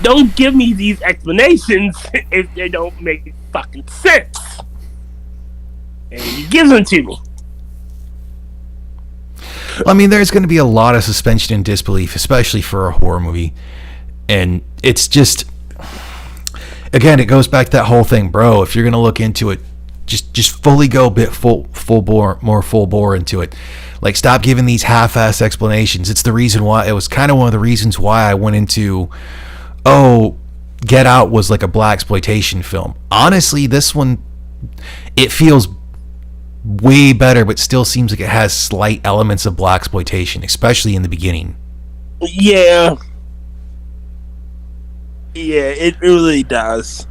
don't give me these explanations if they don't make fucking sense. And he gives them to me. I mean, there's going to be a lot of suspension and disbelief, especially for a horror movie. And it's just, again, it goes back to that whole thing, bro. If you're going to look into it, just fully go full bore into it. Like, stop giving these half-ass explanations. It's the reason why, it was kind of one of the reasons why I went into, Get Out was like a blaxploitation film. Honestly, this one, it feels way better, but still seems like it has slight elements of blaxploitation, especially in the beginning. Yeah, it really does.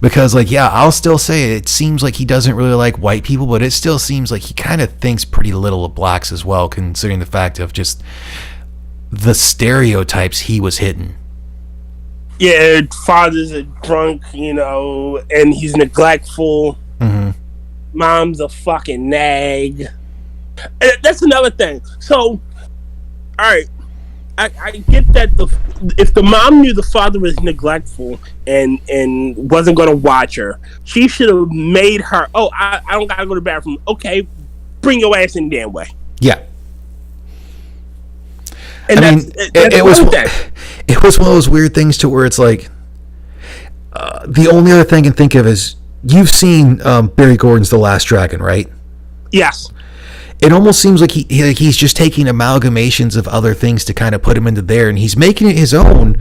Because, like, yeah, I'll still say it seems like he doesn't really like white people, but it still seems like he kind of thinks pretty little of blacks as well, considering the fact of just the stereotypes he was hitting. Yeah, father's a drunk, and he's neglectful. Mm-hmm. Mom's a fucking nag. That's another thing. So, all right, I get that if the mom knew the father was neglectful and wasn't going to watch her, she should have made her, I don't got to go to the bathroom. Okay, bring your ass in the damn way. Yeah. And I mean, it was one of those weird things to where it's like the only other thing I can think of is you've seen Barry Gordon's The Last Dragon, right? Yes. It almost seems like he's just taking amalgamations of other things to kind of put him into there, and he's making it his own.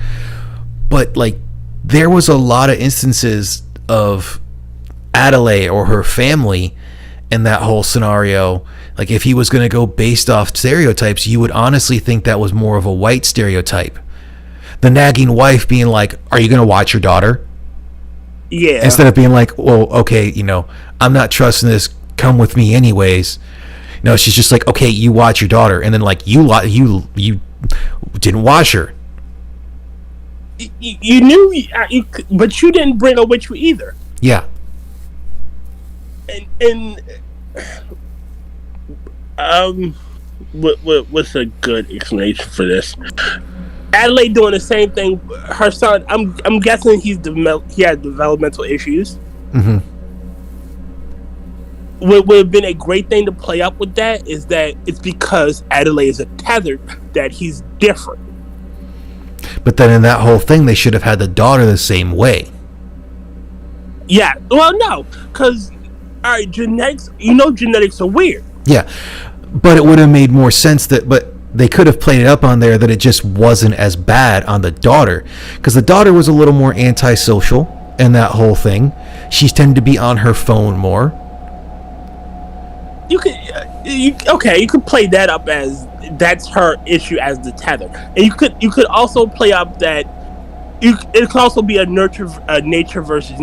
But like, there was a lot of instances of Adelaide or her family in that whole scenario. Like, if he was going to go based off stereotypes, you would honestly think that was more of a white stereotype. The nagging wife being like, "Are you going to watch your daughter?" Yeah. Instead of being like, "Well, okay, I'm not trusting this. Come with me anyways." No, she's just like, "Okay, you watch your daughter," and then like you didn't watch her. You knew, but you didn't bring her with you either. Yeah. And what's a good explanation for this? Adelaide doing the same thing. Her son, I'm guessing he had developmental issues. Mm-hmm. What would have been a great thing to play up with that is that it's because Adelaide is a tethered that he's different. But then in that whole thing, they should have had the daughter the same way. Yeah. Well, no, because all right, genetics. Genetics are weird. Yeah, but it would have made more sense but they could have played it up on there that it just wasn't as bad on the daughter, because the daughter was a little more antisocial in that whole thing. She's tended to be on her phone more. You could play that up as that's her issue as the tether, and you could also play up that it could also be a nature versus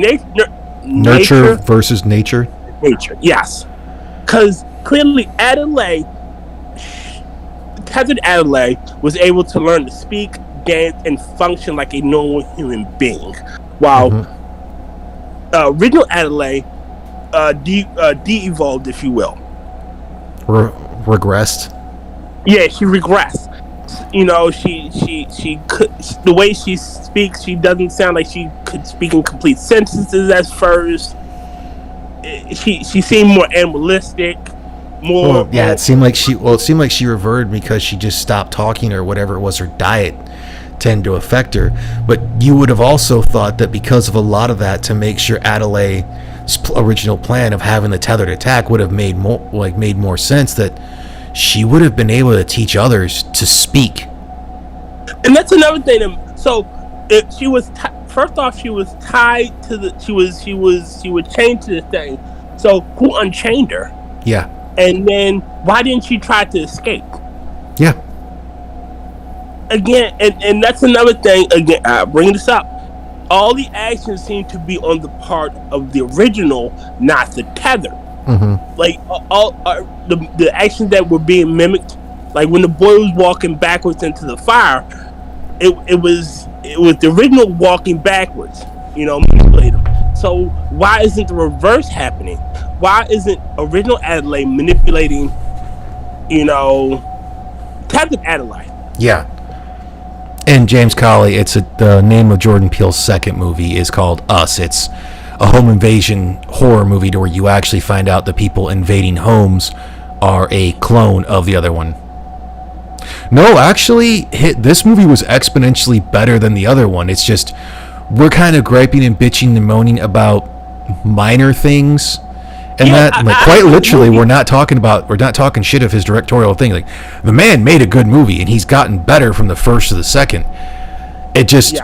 nurture versus nature. Yes, because clearly tethered Adelaide was able to learn to speak, dance, and function like a normal human being, while original Adelaide de-evolved, if you will. Regressed. Yeah, she regressed. She could, the way she speaks, she doesn't sound like she could speak in complete sentences at first. She seemed more animalistic, more. Well, yeah, it seemed like she reverted because she just stopped talking or whatever it was. Her diet tended to affect her. But you would have also thought that because of a lot of that, to make sure Adelaide's original plan of having the tethered attack would have made more sense, that she would have been able to teach others to speak. And that's another thing. So if she was first off, she was tied to the. She was chained to the thing. So who unchained her? Yeah. And then why didn't she try to escape? Yeah. Again, and that's another thing. Again, bring this up. All the actions seem to be on the part of the original, not the tether. Mm-hmm. Like all the actions that were being mimicked, like when the boy was walking backwards into the fire, it was the original walking backwards, manipulate him. So why isn't the reverse happening? Why isn't original Adelaide manipulating, tethered Adelaide? Yeah. And James Colley, the name of Jordan Peele's second movie is called Us. It's a home invasion horror movie to where you actually find out the people invading homes are a clone of the other one. No, actually, this movie was exponentially better than the other one. It's just, we're kind of griping and bitching and moaning about minor things. And quite literally, we're not talking shit of his directorial thing. Like, the man made a good movie, and he's gotten better from the first to the second. It just,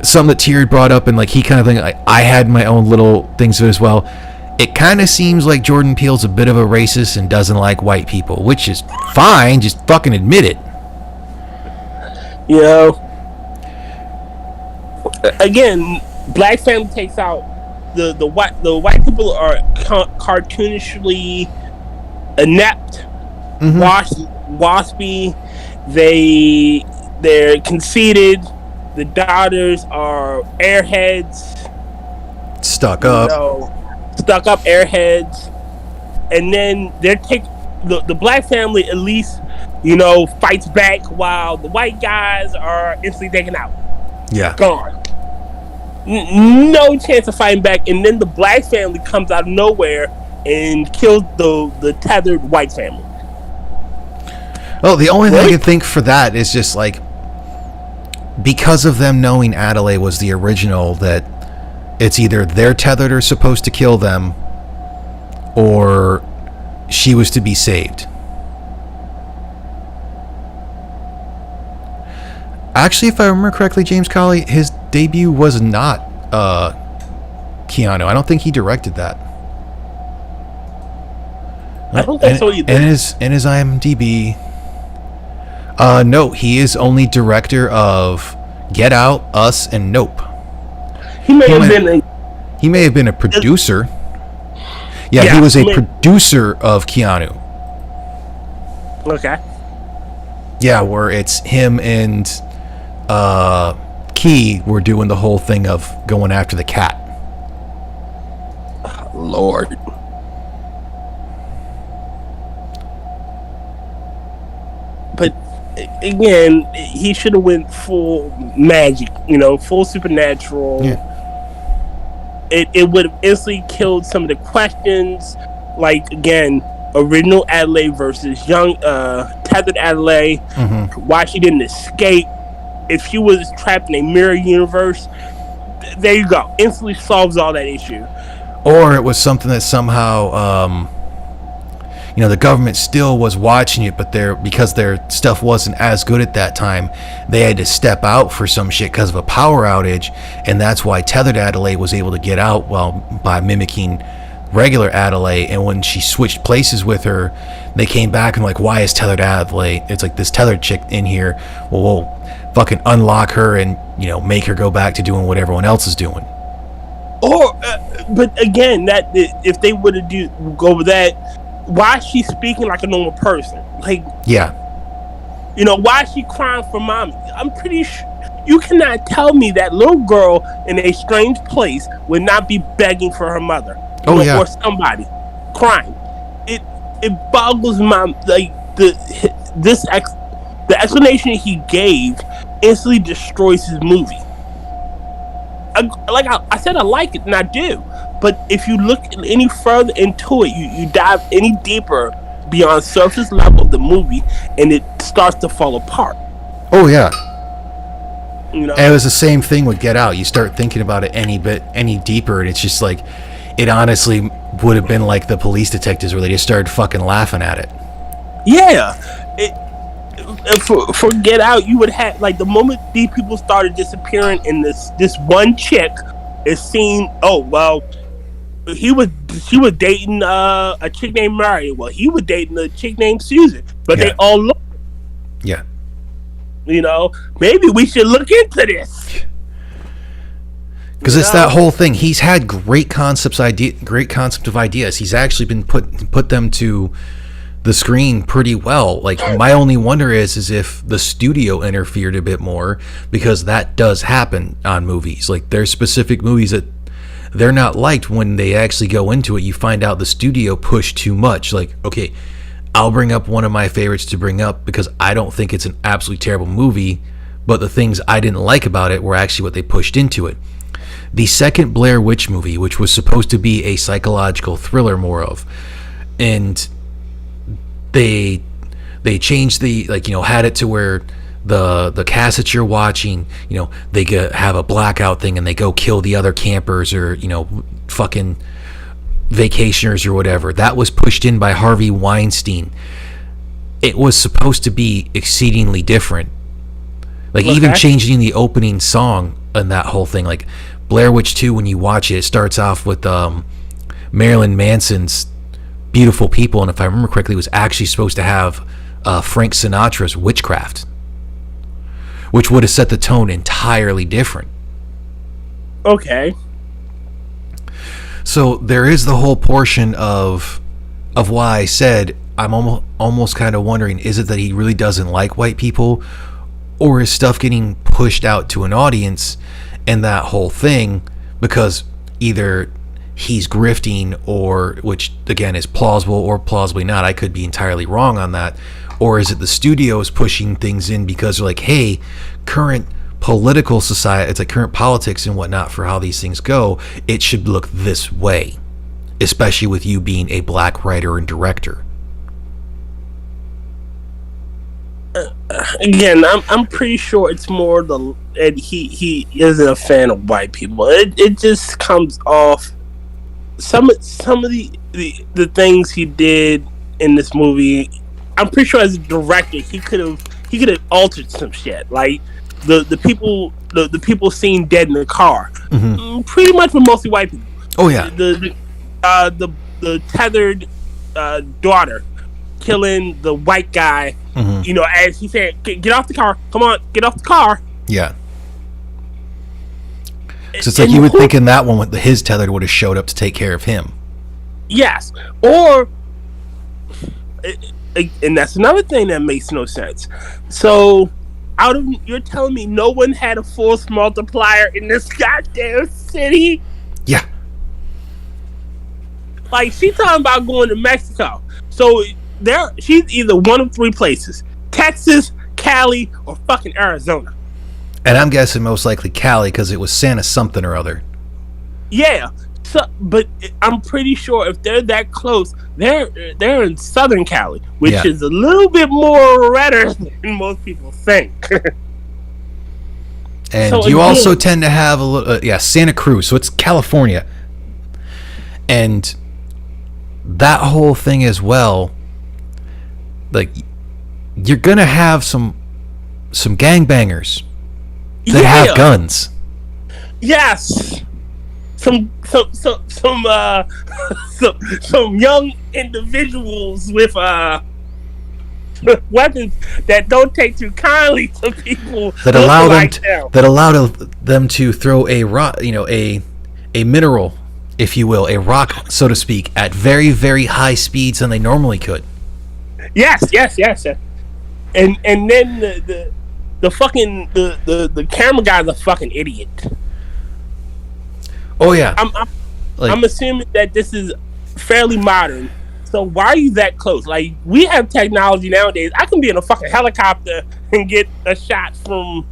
something that Thierry brought up, and like he kind of think, like, I had my own little things of it as well. It kind of seems like Jordan Peele's a bit of a racist and doesn't like white people, which is fine. Just fucking admit it. Again, Black Family takes out. The white people are cartoonishly inept, waspy. They're conceited. The daughters are airheads, stuck up airheads, and then the Black Family at least fights back, while the white guys are instantly taken out. Yeah, gone. No chance of fighting back, and then the Black Family comes out of nowhere and kills the tethered white family. Oh, the only thing I can think for that is just like, because of them knowing Adelaide was the original, that it's either their tethered are supposed to kill them, or she was to be saved. Actually, if I remember correctly, James Colley, his debut was not Keanu. I don't think he directed that. I don't think so either. In his IMDb, no, he is only director of Get Out, Us, and Nope. He may have been a producer. Yeah, he was a producer of Keanu. Okay. Yeah, where it's him and Key were doing the whole thing of going after the cat. Lord. But again, he should have went full magic, full supernatural. Yeah. It would have instantly killed some of the questions, like, again, original Adelaide versus young tethered Adelaide. Mm-hmm. Why she didn't escape. If she was trapped in a mirror universe, there you go. Instantly solves all that issue. Or it was something that somehow, the government still was watching it, but because their stuff wasn't as good at that time, they had to step out for some shit because of a power outage, and that's why tethered Adelaide was able to get out by mimicking regular Adelaide. And when she switched places with her, they came back and like, why is tethered Adelaide? It's like this tethered chick in here. Well, we'll fucking unlock her and make her go back to doing what everyone else is doing. Or, but again, that if they would have go with that, why is she speaking like a normal person? Like, yeah, why is she crying for mommy? I'm pretty sure you cannot tell me that little girl in a strange place would not be begging for her mother. Or somebody crying. It boggles my the explanation he gave instantly destroys his movie. I said, I like it, and I do. But if you look any further into it, you dive any deeper beyond surface level of the movie, and it starts to fall apart. Oh yeah. And it was the same thing with Get Out. You start thinking about it any deeper, and it's just like, it honestly would have been like the police detectives where they just started fucking laughing at it. Yeah. For Get Out, you would have, like, the moment these people started disappearing and this one chick is seen, she was dating a chick named Mary. Well, he was dating a chick named Susan. But they all look. Yeah. Maybe we should look into this. Because it's that whole thing. He's had great concept of ideas. He's actually been put them to the screen pretty well. Like, my only wonder is if the studio interfered a bit more, because that does happen on movies. Like, there's specific movies that they're not liked when they actually go into it. You find out the studio pushed too much. Like, okay, I'll bring up one of my favorites to bring up because I don't think it's an absolutely terrible movie, but the things I didn't like about it were actually what they pushed into it. The second Blair Witch movie, which was supposed to be a psychological thriller more of, and they changed had it to where the cast that you're watching, they have a blackout thing and they go kill the other campers or fucking vacationers or whatever. That was pushed in by Harvey Weinstein. It was supposed to be exceedingly different. Like, even changing the opening song and that whole thing. Like, Blair Witch 2, when you watch it, it starts off with Marilyn Manson's Beautiful People, and if I remember correctly, it was actually supposed to have Frank Sinatra's Witchcraft, which would have set the tone entirely different. Okay. So there is the whole portion of why I said I'm almost kind of wondering, is it that he really doesn't like white people, or is stuff getting pushed out to an audience and that whole thing because either he's grifting, or, which again is plausible or plausibly not, I could be entirely wrong on that, or is it the studio is pushing things in because they're like, hey, current political society, it's like current politics and whatnot for how these things go, it should look this way, especially with you being a black writer and director. again, I'm pretty sure it's more and he isn't a fan of white people. It just comes off some of the things he did in this movie. I'm pretty sure as a director he could have altered some shit, like the people seen dead in the car. Pretty much were mostly white people. Oh yeah. The tethered daughter killing the white guy. As he said, get off the car. Come on, get off the car. Yeah. So it's like you would think in that one, his tethered would have showed up to take care of him. Yes, or, and that's another thing that makes no sense. So, you're telling me no one had a force multiplier in this goddamn city? Yeah. Like, she's talking about going to Mexico. So she's either one of three places: Texas, Cali, or fucking Arizona. And I'm guessing most likely Cali because it was Santa something or other. Yeah. So, but I'm pretty sure if they're that close, they're in Southern Cali, which is a little bit more redder than most people think. And so you also tend to have a little, Santa Cruz, so it's California, and that whole thing as well. Like, you're gonna have some gangbangers that have guns. Yes. Some young individuals with weapons that don't take too kindly to people that allow them to throw a rock, a mineral, if you will, a rock, so to speak, at very, very high speeds than they normally could. Yes. And then the fucking the camera guy's a fucking idiot. Oh yeah. I'm assuming that this is fairly modern. So why are you that close? Like, we have technology nowadays. I can be in a fucking helicopter and get a shot from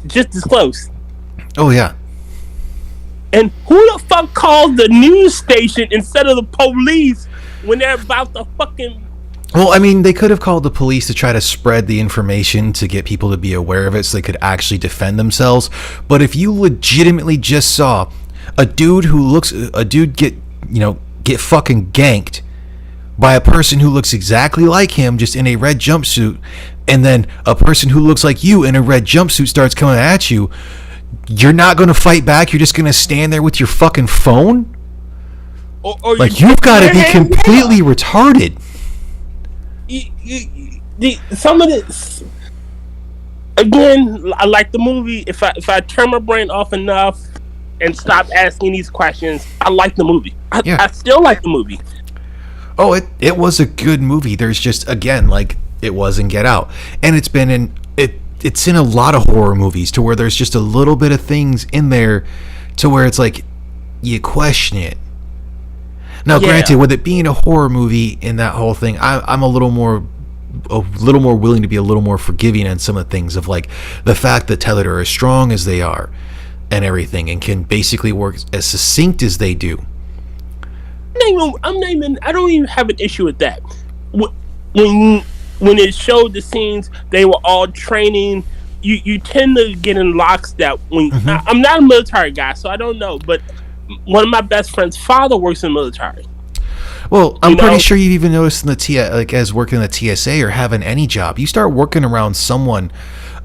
just as close. Oh yeah. And who the fuck calls the news station instead of the police when they're about to fucking... Well, I mean, they could have called the police to try to spread the information to get people to be aware of it so they could actually defend themselves. But if you legitimately just saw a dude get fucking ganked by a person who looks exactly like him, just in a red jumpsuit, and then a person who looks like you in a red jumpsuit starts coming at you, you're not going to fight back? You're just going to stand there with your fucking phone? Or like, you've got to be completely retarded. Some of this, again, I like the movie. If I turn my brain off enough and stop asking these questions, I like the movie. I still like the movie. Oh, it was a good movie. There's just, again, like it was in Get Out, and it's in a lot of horror movies to where there's just a little bit of things in there to where it's like you question it. Now, granted, with it being a horror movie in that whole thing, I'm a little more willing to be a little more forgiving on some of the things of, like, the fact that tethered are as strong as they are and everything, and can basically work as succinct as they do. I don't even have an issue with that. When it showed the scenes, they were all training. You tend to get in lockstep. I'm not a military guy, so I don't know, but one of my best friend's father works in the military. Well, I'm pretty sure you've even noticed in the as working in the TSA or having any job, you start working around someone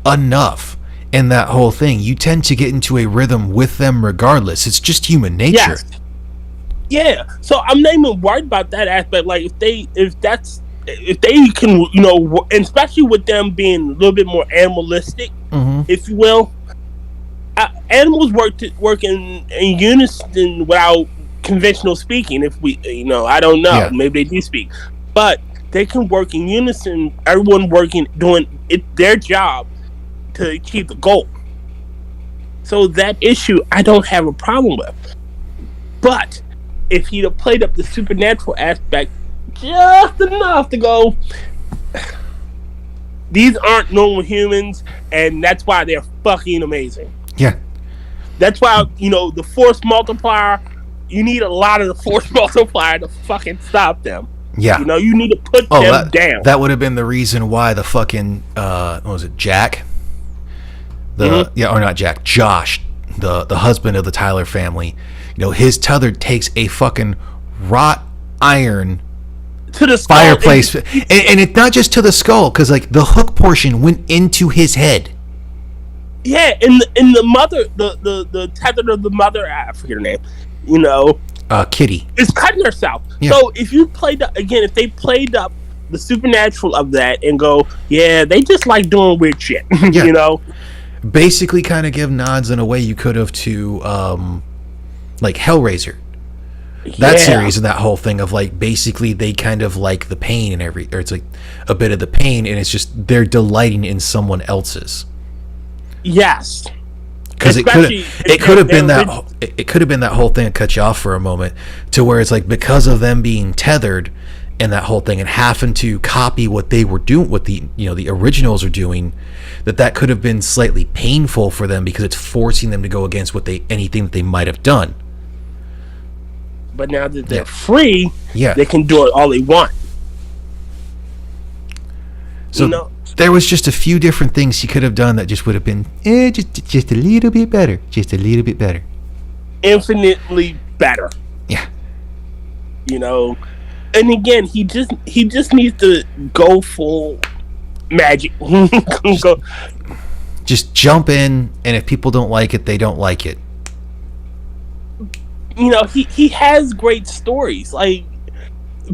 enough in that whole thing, you tend to get into a rhythm with them regardless. It's just human nature. Yes. Yeah. So I'm not even worried about that aspect. Like, if they can, and especially with them being a little bit more animalistic, if you will. Animals work in unison without conventional speaking. If we, I don't know, maybe they do speak, but they can work in unison. Everyone doing their job to achieve the goal. So that issue, I don't have a problem with. But if he'd have played up the supernatural aspect just enough to go, these aren't normal humans, and that's why they're fucking amazing. Yeah. That's why, the force multiplier, you need a lot of the force multiplier to fucking stop them. Yeah. You know, you need to put them down. That would have been the reason why the fucking what was it, Jack? Or not Jack, Josh, the husband of the Tyler family. You know, his tether takes a fucking wrought iron to the skull, fireplace, and it's not just to the skull, because like the hook portion went into his head. Yeah, and the mother, the tether of the mother, I forget her name. You know, Kitty is cutting herself. Yeah. So if they played up the supernatural of that and go, yeah, they just like doing weird shit. Yeah. You know, basically kind of give nods in a way you could have to like Hellraiser. That series and that whole thing of like basically they kind of like the pain or it's like a bit of the pain, and it's just they're delighting in someone else's. Yes, because it could have been that whole thing that cut you off for a moment, to where it's like because of them being tethered and that whole thing and having to copy what they were doing, what the originals are doing, that could have been slightly painful for them because it's forcing them to go against anything that they might have done. But now that they're free, they can do it all they want. So there was just a few different things he could have done that just would have been just a little bit better. Just a little bit better. Infinitely better. Yeah. You know, and again, he just needs to go full magic. Just jump in, and if people don't like it, they don't like it. You know, he has great stories, like,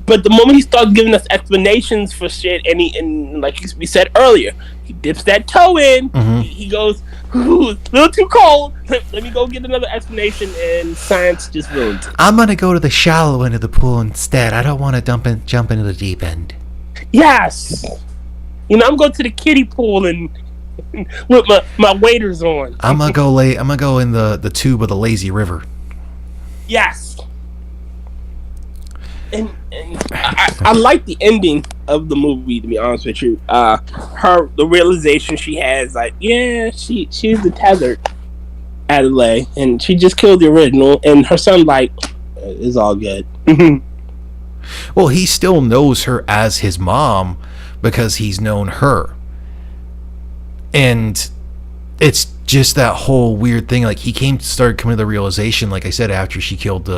but the moment he starts giving us explanations for shit, and like we said earlier, he dips that toe in. Mm-hmm. He goes, ooh, a little too cold. Let me go get another explanation, and science just ruins it. I'm gonna go to the shallow end of the pool instead. I don't want to jump into the deep end. Yes, you know, I'm going to the kiddie pool and with my waders on. I'm gonna go in the tube of the lazy river. Yes. And I like the ending of the movie, to be honest with you. The realization she has, like, yeah, she's the tethered Adelaide, and she just killed the original, and her son, like, it's all good. Well, he still knows her as his mom because he's known her. And it's just that whole weird thing. Like, he started coming to the realization, like I said, after she killed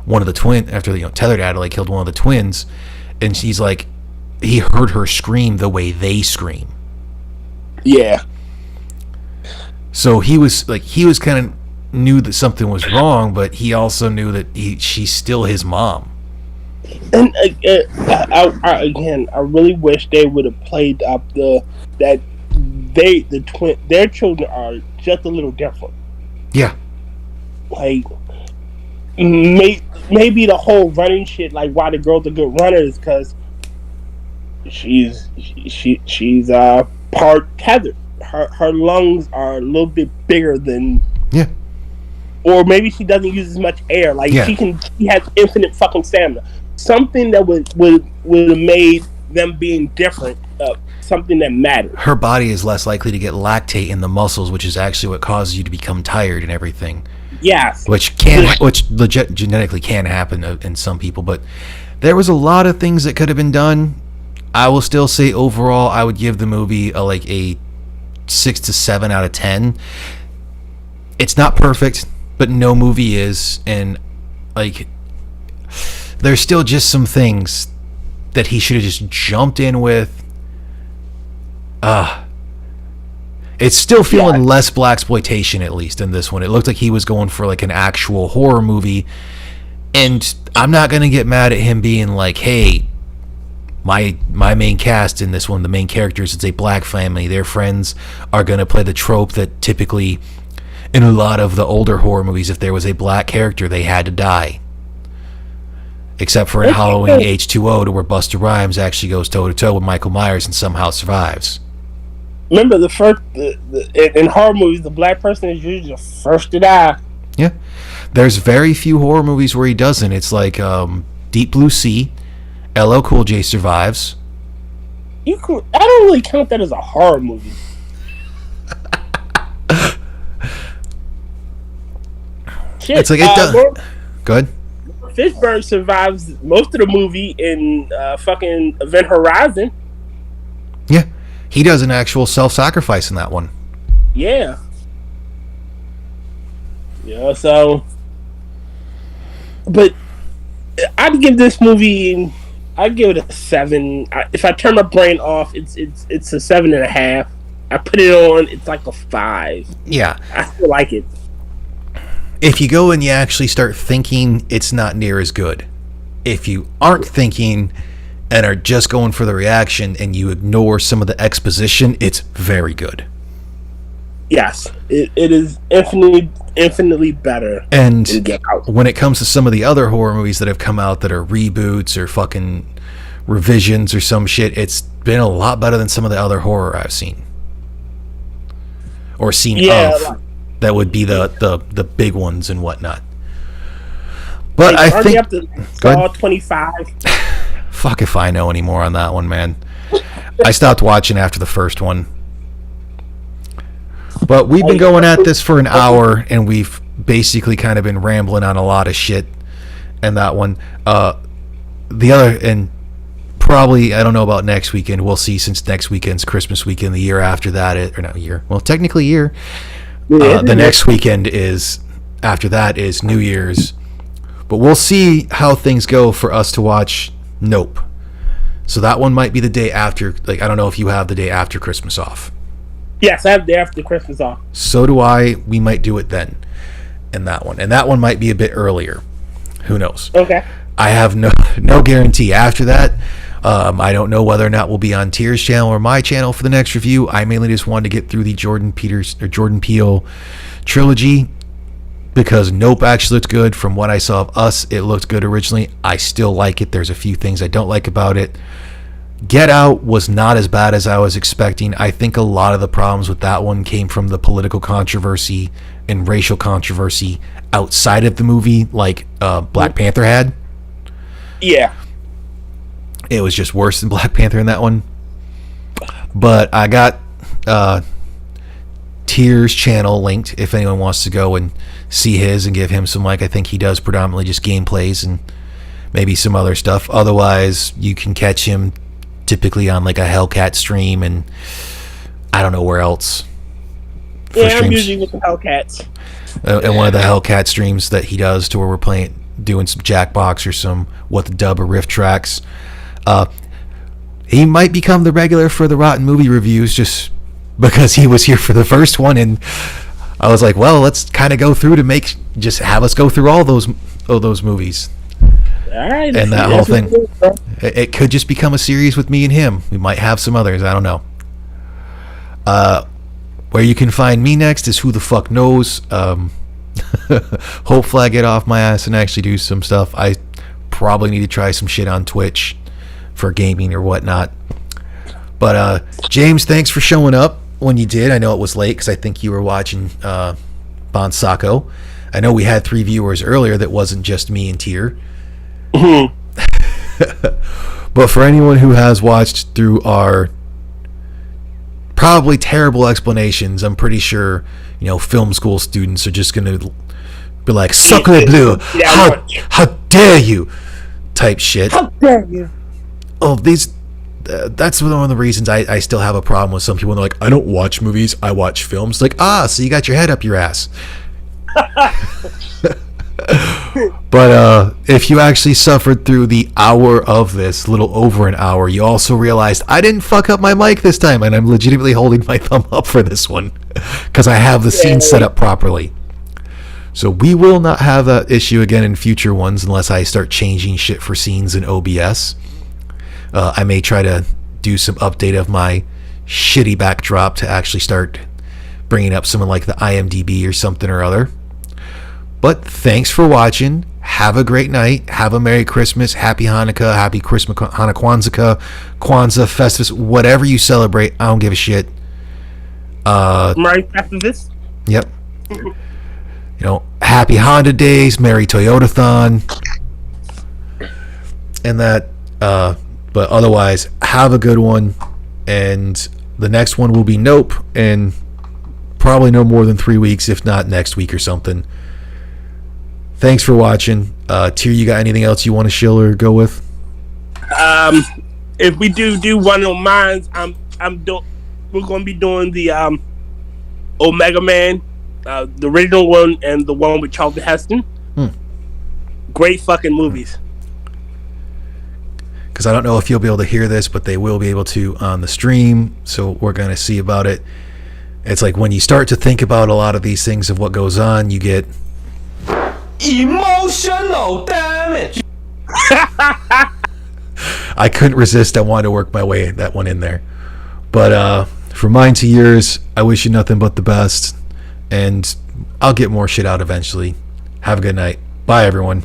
one of the twins, after tethered Adelaide killed one of the twins, and she's like, he heard her scream the way they scream. Yeah. So he was kind of knew that something was wrong, but he also knew that she's still his mom. And I really wish they would have played up their children are just a little different. Yeah. Like, maybe the whole running shit, like why the girl's a good runner, is because she's part tethered. Her lungs are a little bit bigger than. Yeah. Or maybe she doesn't use as much air. Like, she has infinite fucking stamina. Something that would have made them being different. Something that mattered. Her body is less likely to get lactate in the muscles, which is actually what causes you to become tired and everything. Yes. Which legit genetically can happen in some people, but there was a lot of things that could have been done. I will still say overall, I would give the movie a 6 to 7 out of 10. It's not perfect, but no movie is, and like there's still just some things that he should have just jumped in with. It's still feeling less blaxploitation, at least in this one. It looked like he was going for like an actual horror movie, and I'm not gonna get mad at him being like, hey, my main cast in this one, the main characters, it's a black family, their friends are gonna play the trope that typically in a lot of the older horror movies, if there was a black character, they had to die. Except for in Halloween H2O, to where Busta Rhymes actually goes toe-to-toe with Michael Myers and somehow survives. Remember, in horror movies, the black person is usually the first to die. Yeah. There's very few horror movies where he doesn't. It's like Deep Blue Sea, LL Cool J survives. I don't really count that as a horror movie. Shit, it's like it does. Good. Fishburne survives most of the movie in fucking Event Horizon. Yeah, he does an actual self-sacrifice in that one. Yeah. Yeah, so... But I'd give this movie... I'd give it a 7. If I turn my brain off, it's a 7.5. I put it on, it's like a 5. Yeah. I still like it. If you go and you actually start thinking, it's not near as good. If you aren't thinking and are just going for the reaction and you ignore some of the exposition, it's very good. Yes, it is infinitely better. And when it comes to some of the other horror movies that have come out that are reboots or fucking revisions or some shit, it's been a lot better than some of the other horror I've seen. Or seen of. That would be the big ones and whatnot. But I think... Up to Saw 25. Fuck if I know anymore on that one, man. I stopped watching after the first one. But we've been going at this for an hour, and we've basically kind of been rambling on a lot of shit. And that one, the other, and probably, I don't know about next weekend. We'll see, since next weekend's Christmas weekend. The year after that, or not year. Well, technically year. The next weekend is, after that is New Year's. But we'll see how things go for us to watch Nope. So that one might be the day after. Like, I don't know if you have the day after Christmas off. Yes, I have the day after Christmas off. So do I. We might do it then. And that one might be a bit earlier. Who knows? Okay. I have no guarantee. After that, I don't know whether or not we'll be on Tier's channel or my channel for the next review. I mainly just wanted to get through the Jordan Peele trilogy because Nope actually looked good. From what I saw of Us, it looked good originally. I still like it. There's a few things I don't like about it. Get Out was not as bad as I was expecting. I think a lot of the problems with that one came from the political controversy and racial controversy outside of the movie, like Black Panther had. Yeah. It was just worse than Black Panther in that one. But I got Tier's channel linked if anyone wants to go and see his and give him some, like, I think he does predominantly just gameplays and maybe some other stuff. Otherwise, you can catch him typically on like a Hellcat stream, and I don't know where else. Yeah, I'm usually with the Hellcats. And one of the Hellcat streams that he does, to where we're doing some Jackbox or some What the Dub or Riff tracks. He might become the regular for the Rotn Movie Reviews just because he was here for the first one, and I was like, well, let's kind of go through to just have us go through all those movies. All right, and that whole thing, it could just become a series with me and him. We might have some others. I don't know. Where you can find me next is who the fuck knows. Hopefully I get off my ass and actually do some stuff. I probably need to try some shit on Twitch for gaming or whatnot. But James, thanks for showing up when you did. I know it was late because I think you were watching Bonsako. I know we had 3 viewers earlier that wasn't just me and Tier. But for anyone who has watched through our probably terrible explanations, I'm pretty sure film school students are just gonna be like, "Sucker blue, how dare you," type shit. How dare you? Oh, that's one of the reasons I still have a problem with some people. They're like, "I don't watch movies, I watch films." Like, so you got your head up your ass. But if you actually suffered through the hour of this, little over an hour, you also realized I didn't fuck up my mic this time, and I'm legitimately holding my thumb up for this one because I have the scene set up properly. So we will not have that issue again in future ones unless I start changing shit for scenes in OBS. I may try to do some update of my shitty backdrop to actually start bringing up some of like the IMDb or something or other. But thanks for watching. Have a great night. Have a Merry Christmas. Happy Hanukkah. Happy Christmas. Kwanzaa, Festivus, whatever you celebrate. I don't give a shit. Merry Festivus. Yep. Happy Honda Days. Merry Toyotathon. And that. But otherwise, have a good one. And the next one will be Nope. And probably no more than 3 weeks, if not next week or something. thanks for watching. Tyr, you got anything else you want to shill or go with? If we do one of mine, we're gonna be doing the Omega Man, the original one and the one with Charlton Heston. Great fucking movies. Because I don't know if you'll be able to hear this, but they will be able to on the stream, so we're going to see about it. It's like when you start to think about a lot of these things of what goes on, you get emotional damage. I couldn't resist. I wanted to work my way that one in there. But from mine to yours, I wish you nothing but the best, and I'll get more shit out eventually. Have a good night. Bye, everyone.